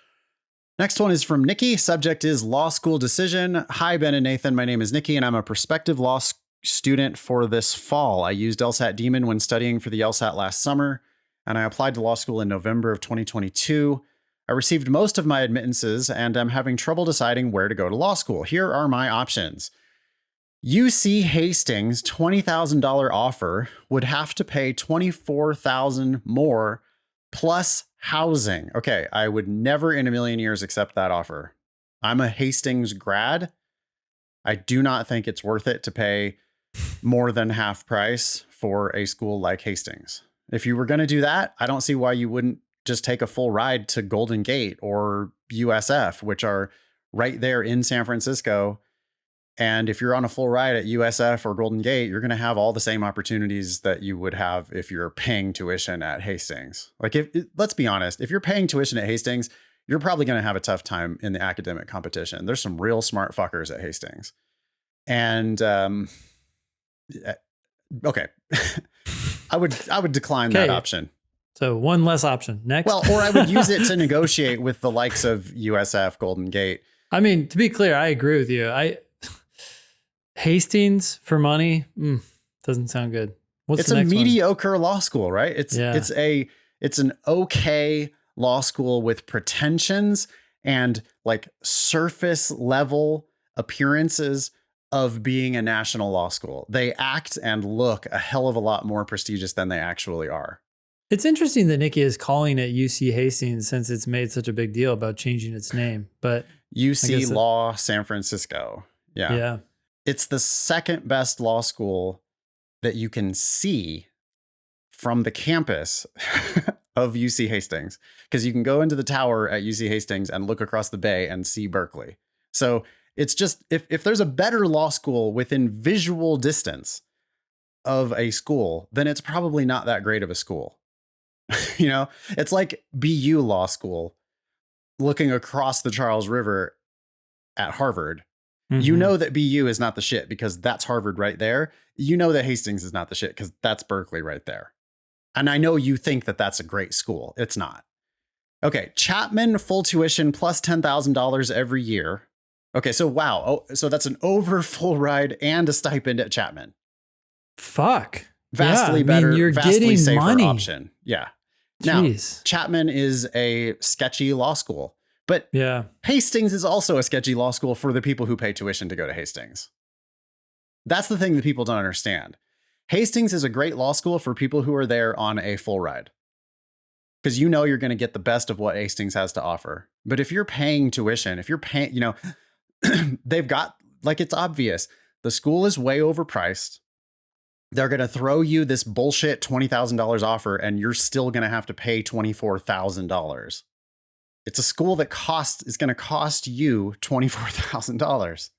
Next one is from Nikki. Subject is law school decision. Hi, Ben and Nathan. My name is Nikki, and I'm a prospective law student for this fall. I used LSAT Demon when studying for the LSAT last summer, and I applied to law school in November of 2022. I received most of my admittances, and I'm having trouble deciding where to go to law school. Here are my options. UC Hastings $20,000 offer would have to pay $24,000 more plus housing. Okay, I would never in a million years accept that offer. I'm a Hastings grad. I do not think it's worth it to pay more than half price for a school like Hastings. If you were going to do that, I don't see why you wouldn't just take a full ride to Golden Gate or USF, which are right there in San Francisco. And if you're on a full ride at USF or Golden Gate, you're going to have all the same opportunities that you would have if you're paying tuition at Hastings. Like, let's be honest, if you're paying tuition at Hastings, you're probably going to have a tough time in the academic competition. There's some real smart fuckers at Hastings. And okay, I would decline that option. So one less option. Next. Well, or I would use it to negotiate with the likes of USF, Golden Gate. I mean, to be clear, I agree with you. Hastings for money doesn't sound good. It's a mediocre law school, right? It's an okay law school with pretensions and like surface level appearances of being a national law school. They act and look a hell of a lot more prestigious than they actually are. It's interesting that Nikki is calling it UC Hastings since it's made such a big deal about changing its name. But UC Law San Francisco. Yeah. Yeah. It's the second best law school that you can see from the campus of UC Hastings, because you can go into the tower at UC Hastings and look across the bay and see Berkeley. So it's just, if there's a better law school within visual distance of a school, then it's probably not that great of a school. You know, it's like BU Law School looking across the Charles River at Harvard. Mm-hmm. You know that BU is not the shit because that's Harvard right there. You know that Hastings is not the shit because that's Berkeley right there. And I know you think that that's a great school. It's not. Okay, Chapman full tuition plus $10,000 every year. Okay, so wow. Oh, so that's an over full ride and a stipend at Chapman. Fuck. Vastly better, you're vastly getting safer money. Option. Yeah. Jeez. Now, Chapman is a sketchy law school, but yeah, Hastings is also a sketchy law school for the people who pay tuition to go to Hastings. That's the thing that people don't understand. Hastings is a great law school for people who are there on a full ride, because you know you're going to get the best of what Hastings has to offer. But if you're paying tuition, if you're paying, you know, they've got, like, it's obvious. The school is way overpriced. They're going to throw you this bullshit $20,000 offer and you're still going to have to pay $24,000. It's a school that is going to cost you $24,000.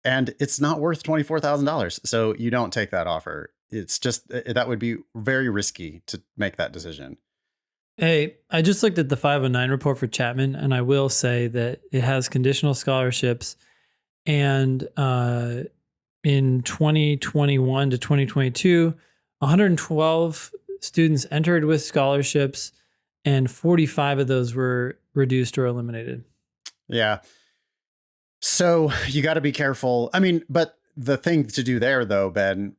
And it's not worth $24,000. So you don't take that offer. It's just, that would be very risky to make that decision. Hey, I just looked at the 509 report for Chapman, and I will say that it has conditional scholarships, and in 2021 to 2022, 112 students entered with scholarships, and 45 of those were reduced or eliminated. Yeah. So you got to be careful. I mean, but the thing to do there, though, Ben,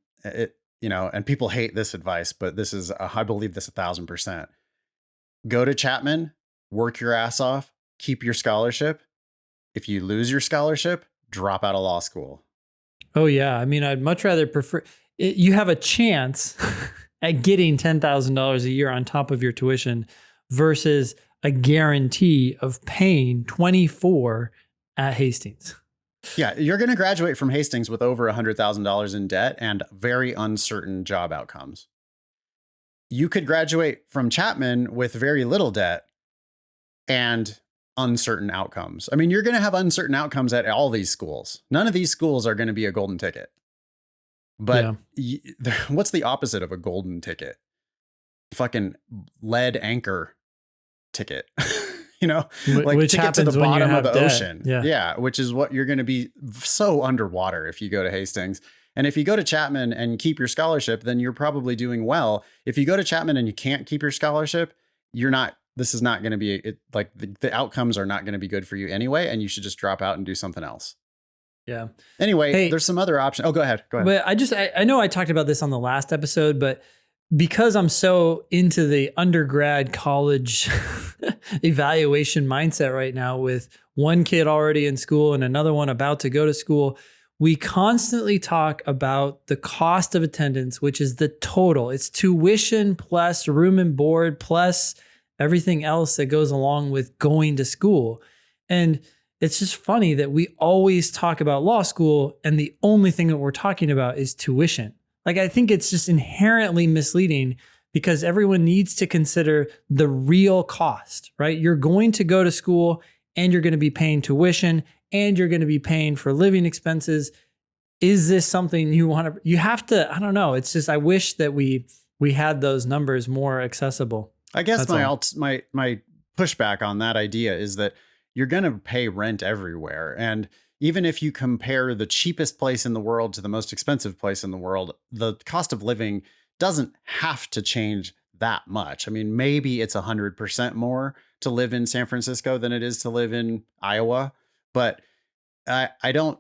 you know, and people hate this advice, but this is, I believe this 1,000%. Go to Chapman, work your ass off, keep your scholarship. If you lose your scholarship, drop out of law school. Oh, yeah. I mean, I'd much rather prefer you have a chance at getting $10,000 a year on top of your tuition versus a guarantee of paying $24,000 at Hastings. Yeah, you're going to graduate from Hastings with over $100,000 in debt and very uncertain job outcomes. You could graduate from Chapman with very little debt and uncertain outcomes. I mean, you're going to have uncertain outcomes at all these schools. None of these schools are going to be a golden ticket. But what's the opposite of a golden ticket? Fucking lead anchor ticket. You know, like which ticket to the bottom of the debt. ocean. Yeah, which is what you're going to be so underwater if you go to Hastings. And if you go to Chapman and keep your scholarship, then you're probably doing well. If you go to Chapman and you can't keep your scholarship, this is not going to be like the outcomes are not going to be good for you anyway. And you should just drop out and do something else. Yeah. Anyway, Hey, there's some other options. Oh, go ahead. Go ahead. but I know I talked about this on the last episode, but because I'm so into the undergrad college evaluation mindset right now, with one kid already in school and another one about to go to school, we constantly talk about the cost of attendance, which is the total. It's tuition plus room and board plus everything else that goes along with going to school. And it's just funny that we always talk about law school and the only thing that we're talking about is tuition. Like, I think it's just inherently misleading because everyone needs to consider the real cost, right? You're going to go to school and you're going to be paying tuition and you're going to be paying for living expenses. Is this something you want to, you have to, I don't know. It's just, I wish that we had those numbers more accessible. I guess That's my pushback on that idea is that you're going to pay rent everywhere. And even if you compare the cheapest place in the world to the most expensive place in the world, the cost of living doesn't have to change that much. I mean, maybe it's 100% more to live in San Francisco than it is to live in Iowa, but I don't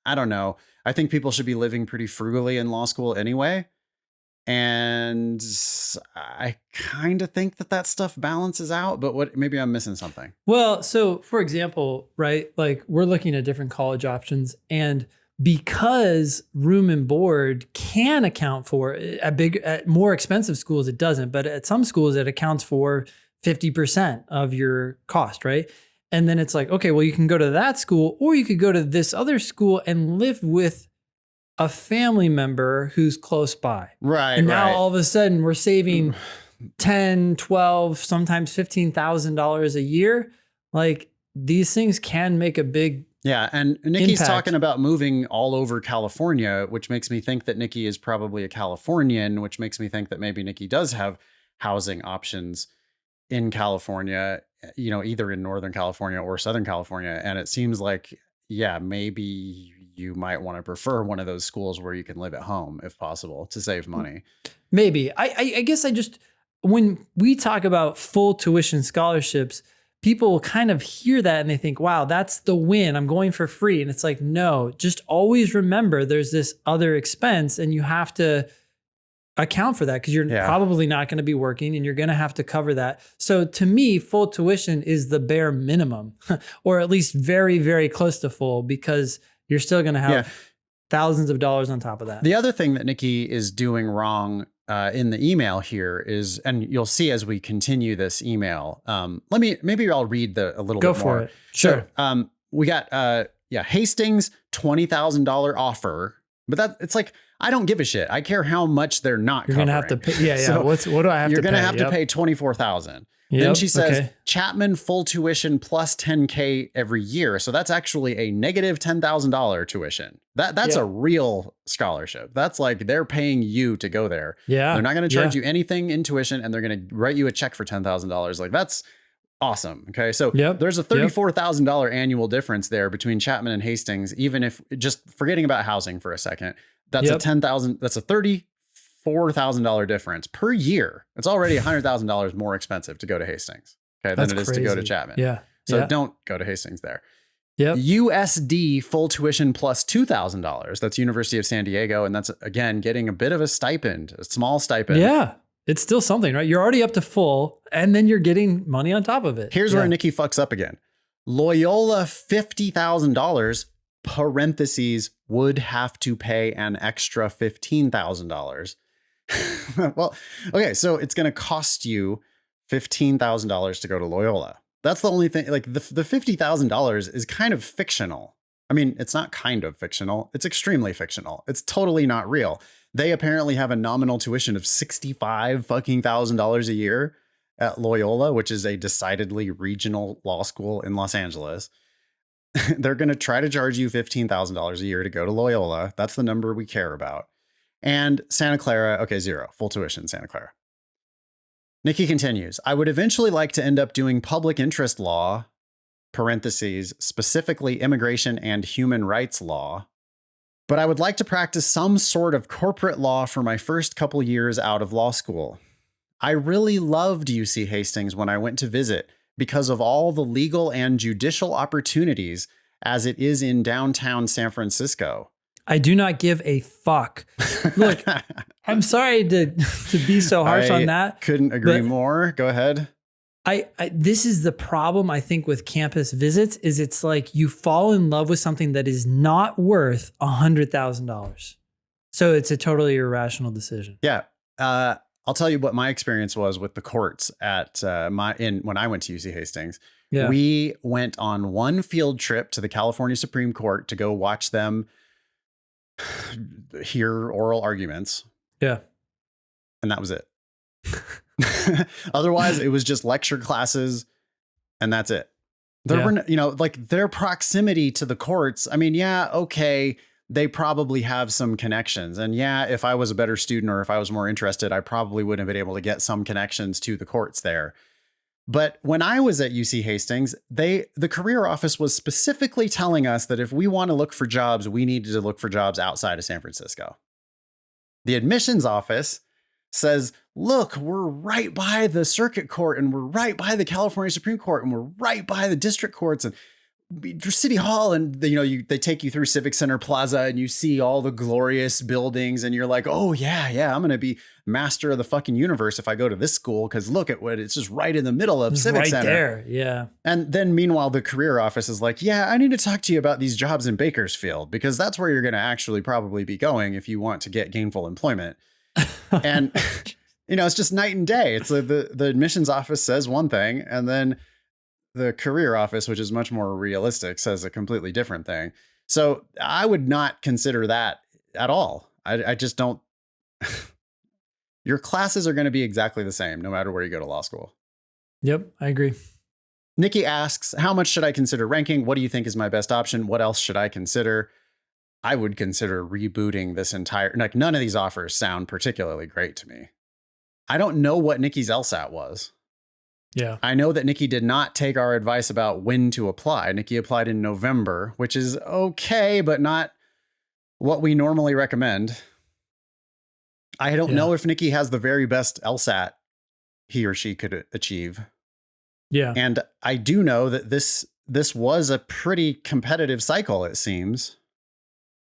I don't know. I think people should be living pretty frugally in law school anyway. And I kind of think that stuff balances out, but maybe I'm missing something. Well, so for example, right, like we're looking at different college options, and because room and board can account for at more expensive schools, it doesn't, but at some schools it accounts for 50% of your cost, right? And then it's like, okay, well, you can go to that school or you could go to this other school and live with a family member who's close by. Right. And now right. all of a sudden we're saving 10, 12, sometimes $15,000 a year. Like, these things can make a big and Nikki's impact. talking about moving all over California, which makes me think that Nikki is probably a Californian, which makes me think that maybe Nikki does have housing options in California, you know, either in Northern California or Southern California. And it seems like, yeah, maybe you might want to prefer one of those schools where you can live at home if possible to save money. Maybe. I guess when we talk about full tuition scholarships, people kind of hear that and they think, wow, that's the win. I'm going for free. And it's like, no, just always remember there's this other expense and you have to account for that because you're probably not going to be working and you're going to have to cover that. So to me, full tuition is the bare minimum, or at least very, very close to full, because you're still going to have thousands of dollars on top of that. The other thing that Nikki is doing wrong in the email here is, and you'll see as we continue this email, maybe I'll read a little bit more. Go for it. Sure. So we got, Hastings $20,000 offer, but it's like, I don't give a shit. I care how much they're not You're covering. You're going to have to pay. Yeah. So what do I have to pay? You're going to have to pay $24,000. Then she says, Chapman full tuition plus $10K every year. So that's actually a negative $10,000 tuition. That's a real scholarship. That's like they're paying you to go there. Yeah. They're not going to charge you anything in tuition, and they're going to write you a check for $10,000. Like, that's awesome. Okay. So there's a $34,000 annual difference there between Chapman and Hastings, even if just forgetting about housing for a second. That's that's a $34,000 difference per year. It's already $100,000 more expensive to go to Hastings, than it is to go to Chapman. Yeah. So don't go to Hastings there. Yep. USD full tuition plus $2,000. That's University of San Diego. And that's, again, getting a bit of a stipend, a small stipend. Yeah. It's still something, right? You're already up to full and then you're getting money on top of it. Here's where Nikki fucks up again. Loyola $50,000 parentheses would have to pay an extra $15,000. Well, okay, so it's going to cost you $15,000 to go to Loyola. That's the only thing. Like the $50,000 is kind of fictional. I mean, it's not kind of fictional. It's extremely fictional. It's totally not real. They apparently have a nominal tuition of $65,000 a year at Loyola, which is a decidedly regional law school in Los Angeles. They're going to try to charge you $15,000 a year to go to Loyola. That's the number we care about. And Santa Clara, okay, zero, full tuition, Santa Clara. Nikki continues, I would eventually like to end up doing public interest law, parentheses, specifically immigration and human rights law, but I would like to practice some sort of corporate law for my first couple years out of law school. I really loved UC Hastings when I went to visit because of all the legal and judicial opportunities, as it is in downtown San Francisco. I do not give a fuck. Look, I'm sorry to be so harsh on that. Couldn't agree more. Go ahead. This is the problem, I think, with campus visits is it's like you fall in love with something that is not worth $100,000. So it's a totally irrational decision. Yeah. I'll tell you what my experience was with the courts at when I went to UC Hastings. Yeah. We went on one field trip to the California Supreme Court to go watch them hear oral arguments. Yeah. And that was it. Otherwise, it was just lecture classes and that's it. There were, like their proximity to the courts. I mean, yeah, okay. They probably have some connections. And yeah, if I was a better student or if I was more interested, I probably would have been able to get some connections to the courts there. But when I was at UC Hastings, the career office was specifically telling us that if we want to look for jobs, we needed to look for jobs outside of San Francisco. The admissions office says, look, we're right by the circuit court and we're right by the California Supreme Court and we're right by the district courts and City Hall. And they take you through Civic Center Plaza and you see all the glorious buildings and you're like, oh yeah, I'm going to be master of the fucking universe if I go to this school. Cause look at what it's just right in the middle of Civic Center. There. Yeah. And then meanwhile, the career office is like, yeah, I need to talk to you about these jobs in Bakersfield because that's where you're going to actually probably be going if you want to get gainful employment. And, it's just night and day. It's like the admissions office says one thing and then the career office, which is much more realistic, says a completely different thing. So I would not consider that at all. I just don't. Your classes are going to be exactly the same no matter where you go to law school. Yep, I agree. Nikki asks, how much should I consider ranking? What do you think is my best option? What else should I consider? I would consider rebooting this none of these offers sound particularly great to me. I don't know what Nikki's LSAT was. Yeah. I know that Nikki did not take our advice about when to apply. Nikki applied in November, which is okay, but not what we normally recommend. I don't know if Nikki has the very best LSAT he or she could achieve. Yeah. And I do know that this was a pretty competitive cycle, it seems.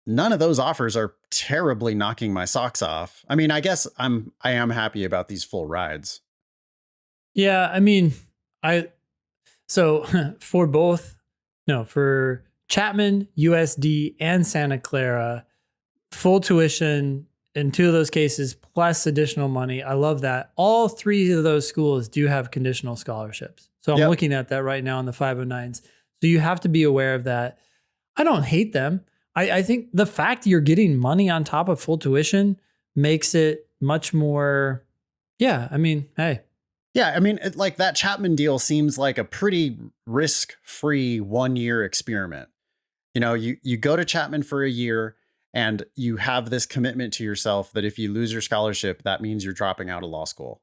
None of those offers are terribly knocking my socks off. I mean, I guess I am happy about these full rides. Yeah, I mean, for Chapman, USD, and Santa Clara, full tuition in 2 of those cases, plus additional money. I love that. All 3 of those schools do have conditional scholarships. So I'm looking at that right now in the 509s. So you have to be aware of that. I don't hate them. I think the fact you're getting money on top of full tuition makes it much more, hey. Yeah, I mean, like that Chapman deal seems like a pretty risk-free 1-year experiment. You go to Chapman for a year and you have this commitment to yourself that if you lose your scholarship, that means you're dropping out of law school.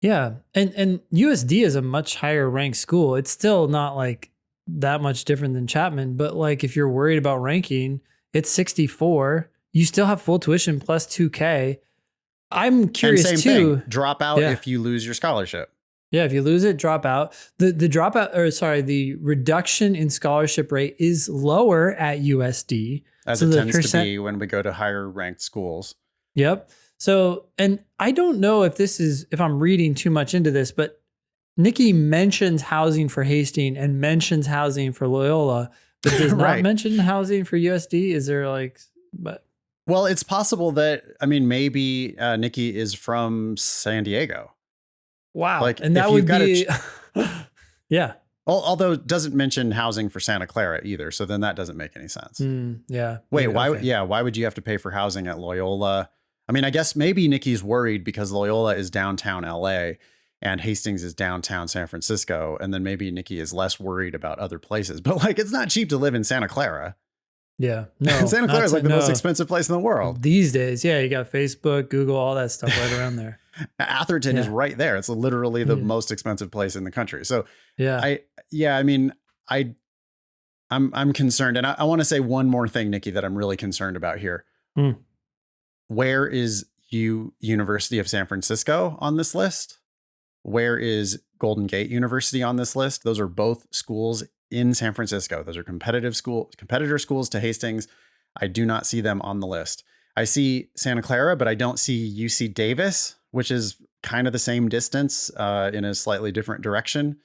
Yeah. And USD is a much higher ranked school. It's still not like that much different than Chapman, but like if you're worried about ranking, it's 64. You still have full tuition plus 2K. I'm curious and same too. Thing. Drop out if you lose your scholarship. Yeah, if you lose it, drop out. The reduction in scholarship rate is lower at USD. As it tends to be when we go to higher ranked schools. Yep. So, and I don't know if I'm reading too much into this, but Nikki mentions housing for Hastings and mentions housing for Loyola, but does not mention housing for USD. Is there Well, it's possible that, maybe Nikki is from San Diego. Wow. And that would be, yeah. Although it doesn't mention housing for Santa Clara either. So then that doesn't make any sense. Yeah. Wait, why? Okay. Yeah. Why would you have to pay for housing at Loyola? I mean, I guess maybe Nikki's worried because Loyola is downtown LA and Hastings is downtown San Francisco. And then maybe Nikki is less worried about other places, but it's not cheap to live in Santa Clara. Yeah. No. Santa Clara is the most expensive place in the world. These days. Yeah. You got Facebook, Google, all that stuff right around there. Atherton is right there. It's literally the most expensive place in the country. So I'm concerned. And I want to say one more thing, Nikki, that I'm really concerned about here. Where is University of San Francisco on this list? Where is Golden Gate University on this list? Those are both schools in San Francisco. Those are competitor schools to Hastings. I do not see them on the list. I see Santa Clara, but I don't see UC Davis, which is kind of the same distance in a slightly different direction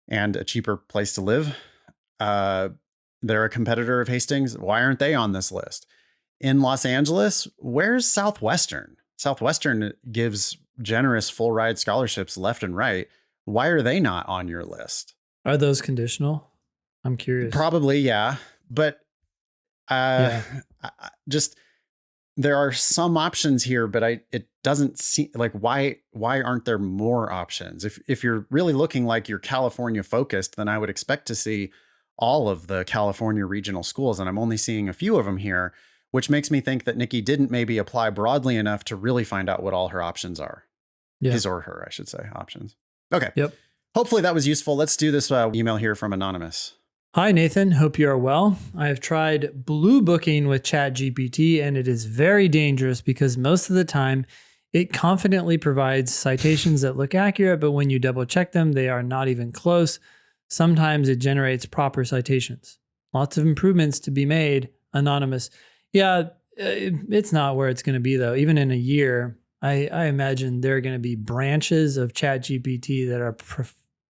and a cheaper place to live. They're a competitor of Hastings. Why aren't they on this list? In Los Angeles, where's Southwestern? Southwestern gives generous full ride scholarships left and right. Why are they not on your list? Are those conditional? I'm curious. Probably, yeah. But just there are some options here, but it doesn't seem like why aren't there more options? If you're really looking like you're California focused, then I would expect to see all of the California regional schools, and I'm only seeing a few of them here, which makes me think that Nikki didn't maybe apply broadly enough to really find out what all her options are. Yeah. His or her, I should say, options. Okay. Yep. Hopefully that was useful. Let's do this email here from Anonymous. Hi, Nathan. Hope you are well. I have tried Bluebooking with ChatGPT, and it is very dangerous because most of the time it confidently provides citations that look accurate, but when you double check them, they are not even close. Sometimes it generates proper citations. Lots of improvements to be made. Anonymous. Yeah, it's not where it's going to be, though. Even in a year, I imagine there are going to be branches of ChatGPT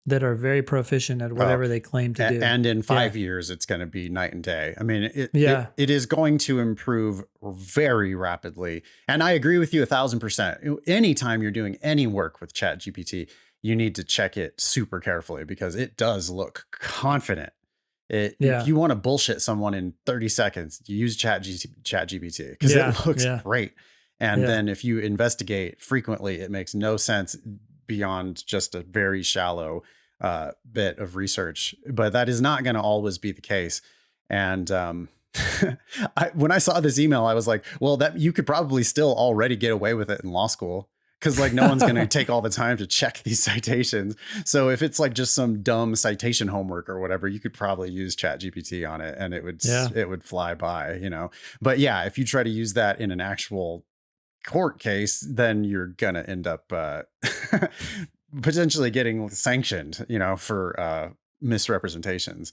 that are very proficient at whatever they claim to do. And in 5 years, it's going to be night and day. I mean, it is going to improve very rapidly. And I agree with you 1,000%. Anytime you're doing any work with ChatGPT, you need to check it super carefully because it does look confident. If you want to bullshit someone in 30 seconds, you use ChatGPT because it looks great. And then if you investigate frequently, it makes no sense beyond just a very shallow bit of research, but that is not going to always be the case. And when I saw this email, I was like, well, that you could probably still already get away with it in law school because like no one's going to take all the time to check these citations. So if it's like just some dumb citation homework or whatever, you could probably use ChatGPT on it and it would fly by, you know. But yeah, if you try to use that in an actual court case, then you're going to end up potentially getting sanctioned, you know, for misrepresentations.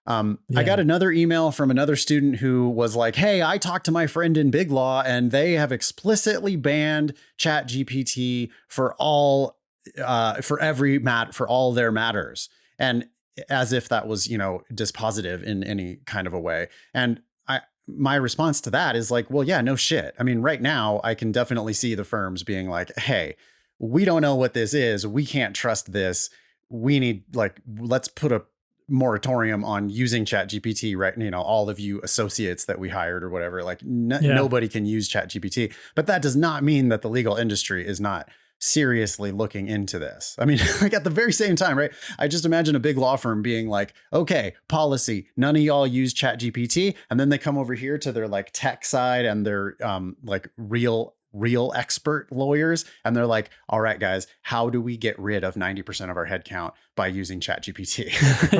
I got another email from another student who was like, hey, I talked to my friend in Big Law and they have explicitly banned ChatGPT for all their matters. And as if that was, you know, dispositive in any kind of a way. And my response to that is like, well, yeah, no shit. I mean, right now I can definitely see the firms being like, hey, we don't know what this is. We can't trust this. We need let's put a moratorium on using ChatGPT, right? You know, all of you associates that we hired or whatever, nobody can use ChatGPT, but that does not mean that the legal industry is not seriously looking into this. I mean, like at the very same time, right? I just imagine a big law firm being like, okay, policy, none of y'all use ChatGPT. And then they come over here to their like tech side and their like real expert lawyers. And they're like, all right, guys, how do we get rid of 90% of our headcount by using ChatGPT?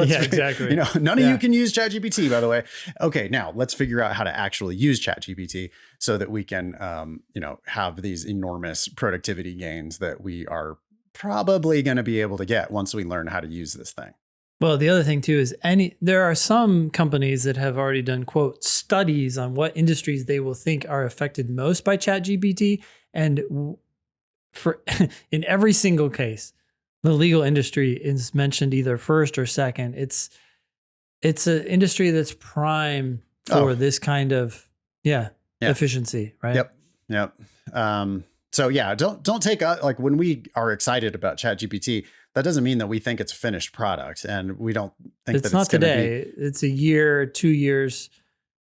Yeah, exactly. You know, none of you can use ChatGPT, by the way. Okay, now let's figure out how to actually use ChatGPT so that we can, you know, have these enormous productivity gains that we are probably going to be able to get once we learn how to use this thing. Well, the other thing too is there are some companies that have already done, quote, studies on what industries they will think are affected most by ChatGPT. And for in every single case, the legal industry is mentioned either first or second. It's an industry that's prime for this kind of efficiency, right? Yep. So yeah, don't take like when we are excited about ChatGPT, that doesn't mean that we think it's a finished product, and we don't think it's not today. It's a year, 2 years.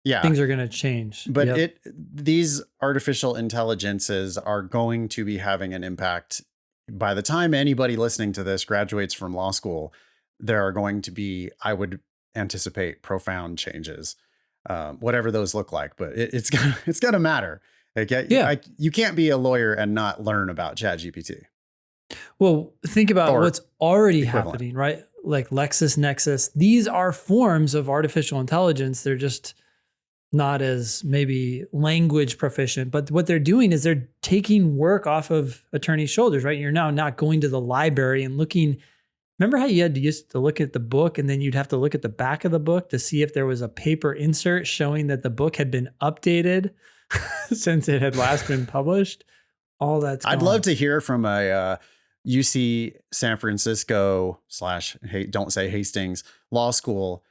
Yeah, things are going to change. But these artificial intelligences are going to be having an impact. By the time anybody listening to this graduates from law school, there are going to be, I would anticipate, profound changes, whatever those look like. But it's gonna matter. You can't be a lawyer and not learn about ChatGPT. Well, think about what's already happening, right? Like LexisNexis. These are forms of artificial intelligence. They're just not as maybe language proficient, but what they're doing is they're taking work off of attorneys' shoulders, right? You're now not going to the library and looking Remember how you had to used to look at the book and then you'd have to look at the back of the book to see if there was a paper insert showing that the book had been updated since it had last been published? All that's I'd gone. love to hear from a UC San Francisco don't say Hastings law school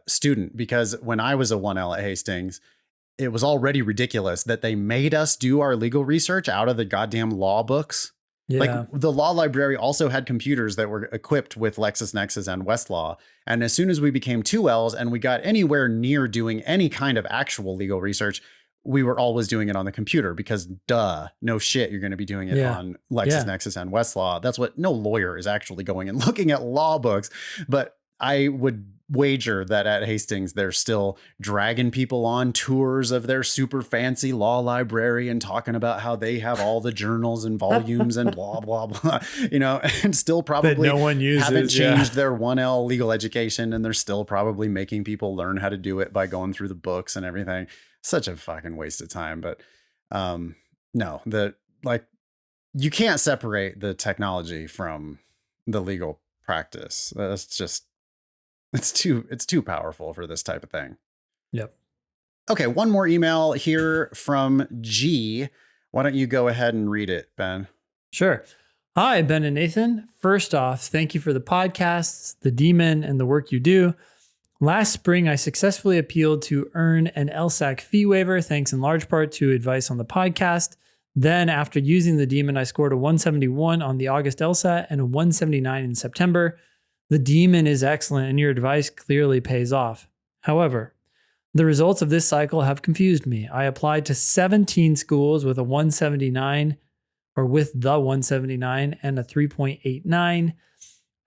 student, because when I was a 1L at Hastings, it was already ridiculous that they made us do our legal research out of the goddamn law books. Like, Yeah. the law library also had computers that were equipped with LexisNexis and Westlaw. And as soon as we became 2Ls and we got anywhere near doing any kind of actual legal research, we were always doing it on the computer because no shit, you're going to be doing it Yeah. on LexisNexis and Westlaw. That's what no lawyer is actually going and looking at law books. But I would wager that at Hastings, they're still dragging people on tours of their super fancy law library and talking about how they have all the journals and volumes and blah, blah, blah, and still probably no one uses, haven't changed their 1L legal education. And they're still probably making people learn how to do it by going through the books and everything. Such a fucking waste of time. But no, you can't separate the technology from the legal practice. That's just, it's too powerful for this type of thing. Yep. Okay, one more email here from G. Why don't you go ahead and read it, Ben? Sure. Hi, Ben and Nathan. First off, thank you for the podcasts, the demon, and the work you do. Last spring, I successfully appealed to earn an LSAC fee waiver, thanks in large part to advice on the podcast. Then, after using the demon, I scored a 171 on the August LSAT and a 179 in September. The demon is excellent, and your advice clearly pays off. However, the results of this cycle have confused me. I applied to 17 schools with a 179 or with the 179 and a 3.89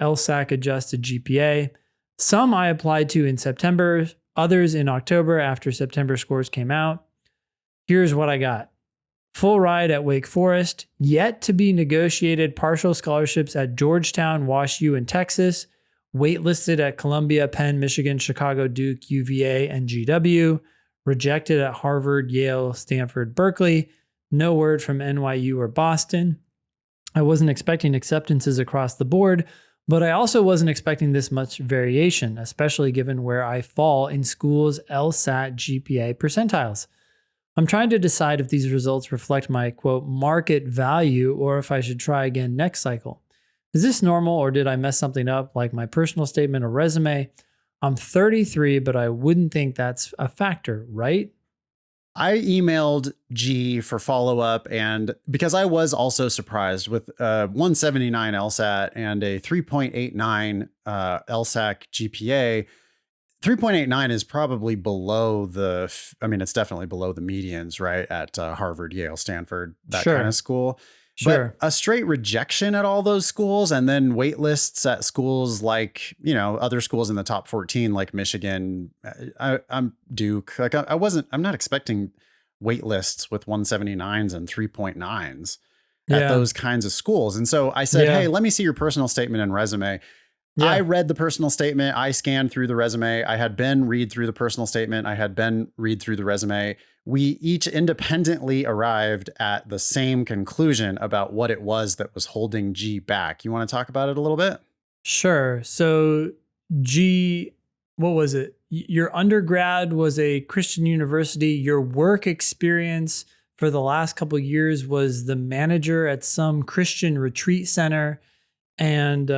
LSAC adjusted GPA. Some I applied to in September, others in October after September scores came out. Here's what I got. Full ride at Wake Forest, yet to be negotiated partial scholarships at Georgetown, WashU, and Texas, waitlisted at Columbia, Penn, Michigan, Chicago, Duke, UVA, and GW, rejected at Harvard, Yale, Stanford, Berkeley, no word from NYU or Boston. I wasn't expecting acceptances across the board, but I also wasn't expecting this much variation, especially given where I fall in schools' LSAT GPA percentiles. I'm trying to decide if these results reflect my, quote, market value or if I should try again next cycle. Is this normal or did I mess something up like my personal statement or resume? I'm 33, but I wouldn't think that's a factor, right? I emailed G for follow-up, and because I was also surprised with 179 LSAT and a 3.89 LSAC GPA. 3.89 is probably below it's definitely below the medians, right? At Harvard, Yale, Stanford, that Sure. kind of school. Sure. But a straight rejection at all those schools, and then wait lists at schools like, other schools in the top 14, like Michigan, I'm Duke. Like I'm not expecting wait lists with 179s and 3.9s at those kinds of schools. And so I said, hey, let me see your personal statement and resume. Yeah. I read the personal statement. I scanned through the resume. I had Ben read through the personal statement. I had Ben read through the resume. We each independently arrived at the same conclusion about what it was that was holding G back. You want to talk about it a little bit? Sure. So G, what was it? Your undergrad was a Christian university. Your work experience for the last couple of years was the manager at some Christian retreat center. And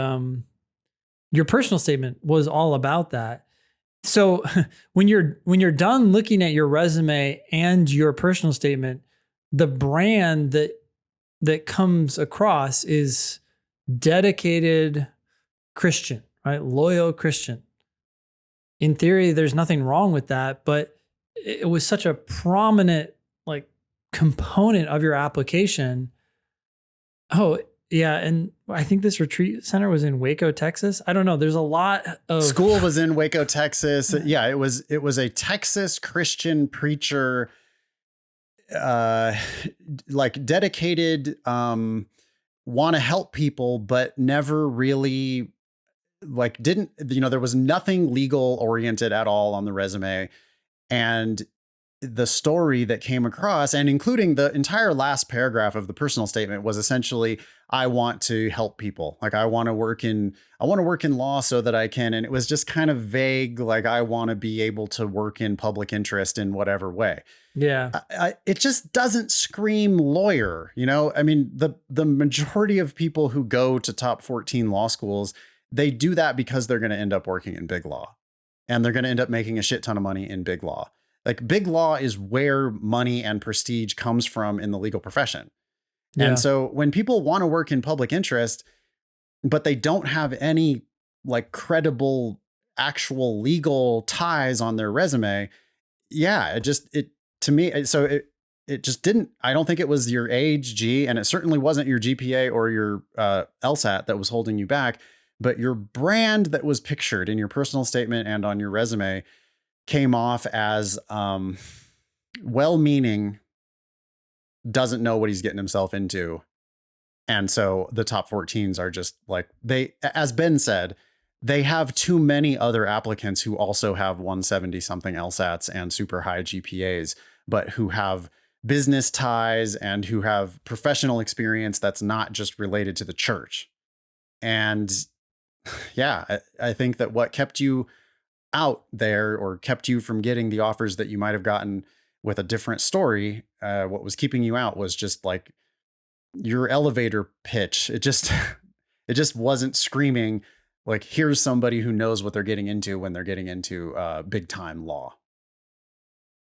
your personal statement was all about that. So when you're done looking at your resume and your personal statement, the brand that comes across is dedicated Christian, right? Loyal Christian. In theory, there's nothing wrong with that, but it was such a prominent component of your application. Oh, yeah, and I think this retreat center was in Waco, Texas. I don't know. There's a lot of school was in Waco, Texas. Yeah, it was a Texas Christian preacher, dedicated, want to help people, but never really didn't, there was nothing legal oriented at all on the resume. And the story that came across, and including the entire last paragraph of the personal statement, was essentially, I want to help people. Like, I want to work in law so that I can. And it was just kind of vague. Like, I want to be able to work in public interest in whatever way. Yeah. It just doesn't scream lawyer. I mean, the majority of people who go to top 14 law schools, they do that because they're going to end up working in big law, and they're going to end up making a shit ton of money in big law. Like, big law is where money and prestige comes from in the legal profession. Yeah. And so when people want to work in public interest, but they don't have any like credible, actual legal ties on their resume, yeah, it just didn't, I don't think it was your age, G, and it certainly wasn't your GPA or your LSAT that was holding you back, but your brand that was pictured in your personal statement and on your resume came off as well-meaning, doesn't know what he's getting himself into. And so the top 14s are just like, as Ben said, they have too many other applicants who also have 170 something LSATs and super high GPAs, but who have business ties and who have professional experience that's not just related to the church. And yeah, I think that what kept you out there, or kept you from getting the offers that you might have gotten with a different story, what was keeping you out was just like your elevator pitch. It just wasn't screaming like, here's somebody who knows what they're getting into when they're getting into big time law.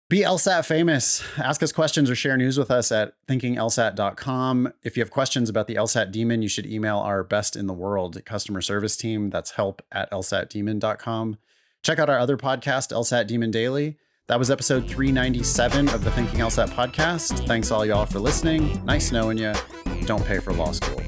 Be LSAT famous. Ask us questions or share news with us at thinkinglsat.com. If you have questions about the LSAT demon, you should email our best in the world customer service team. That's help@lsatdemon.com. Check out our other podcast, LSAT Demon Daily. That was episode 397 of the Thinking LSAT podcast. Thanks all y'all for listening. Nice knowing you. Don't pay for law school.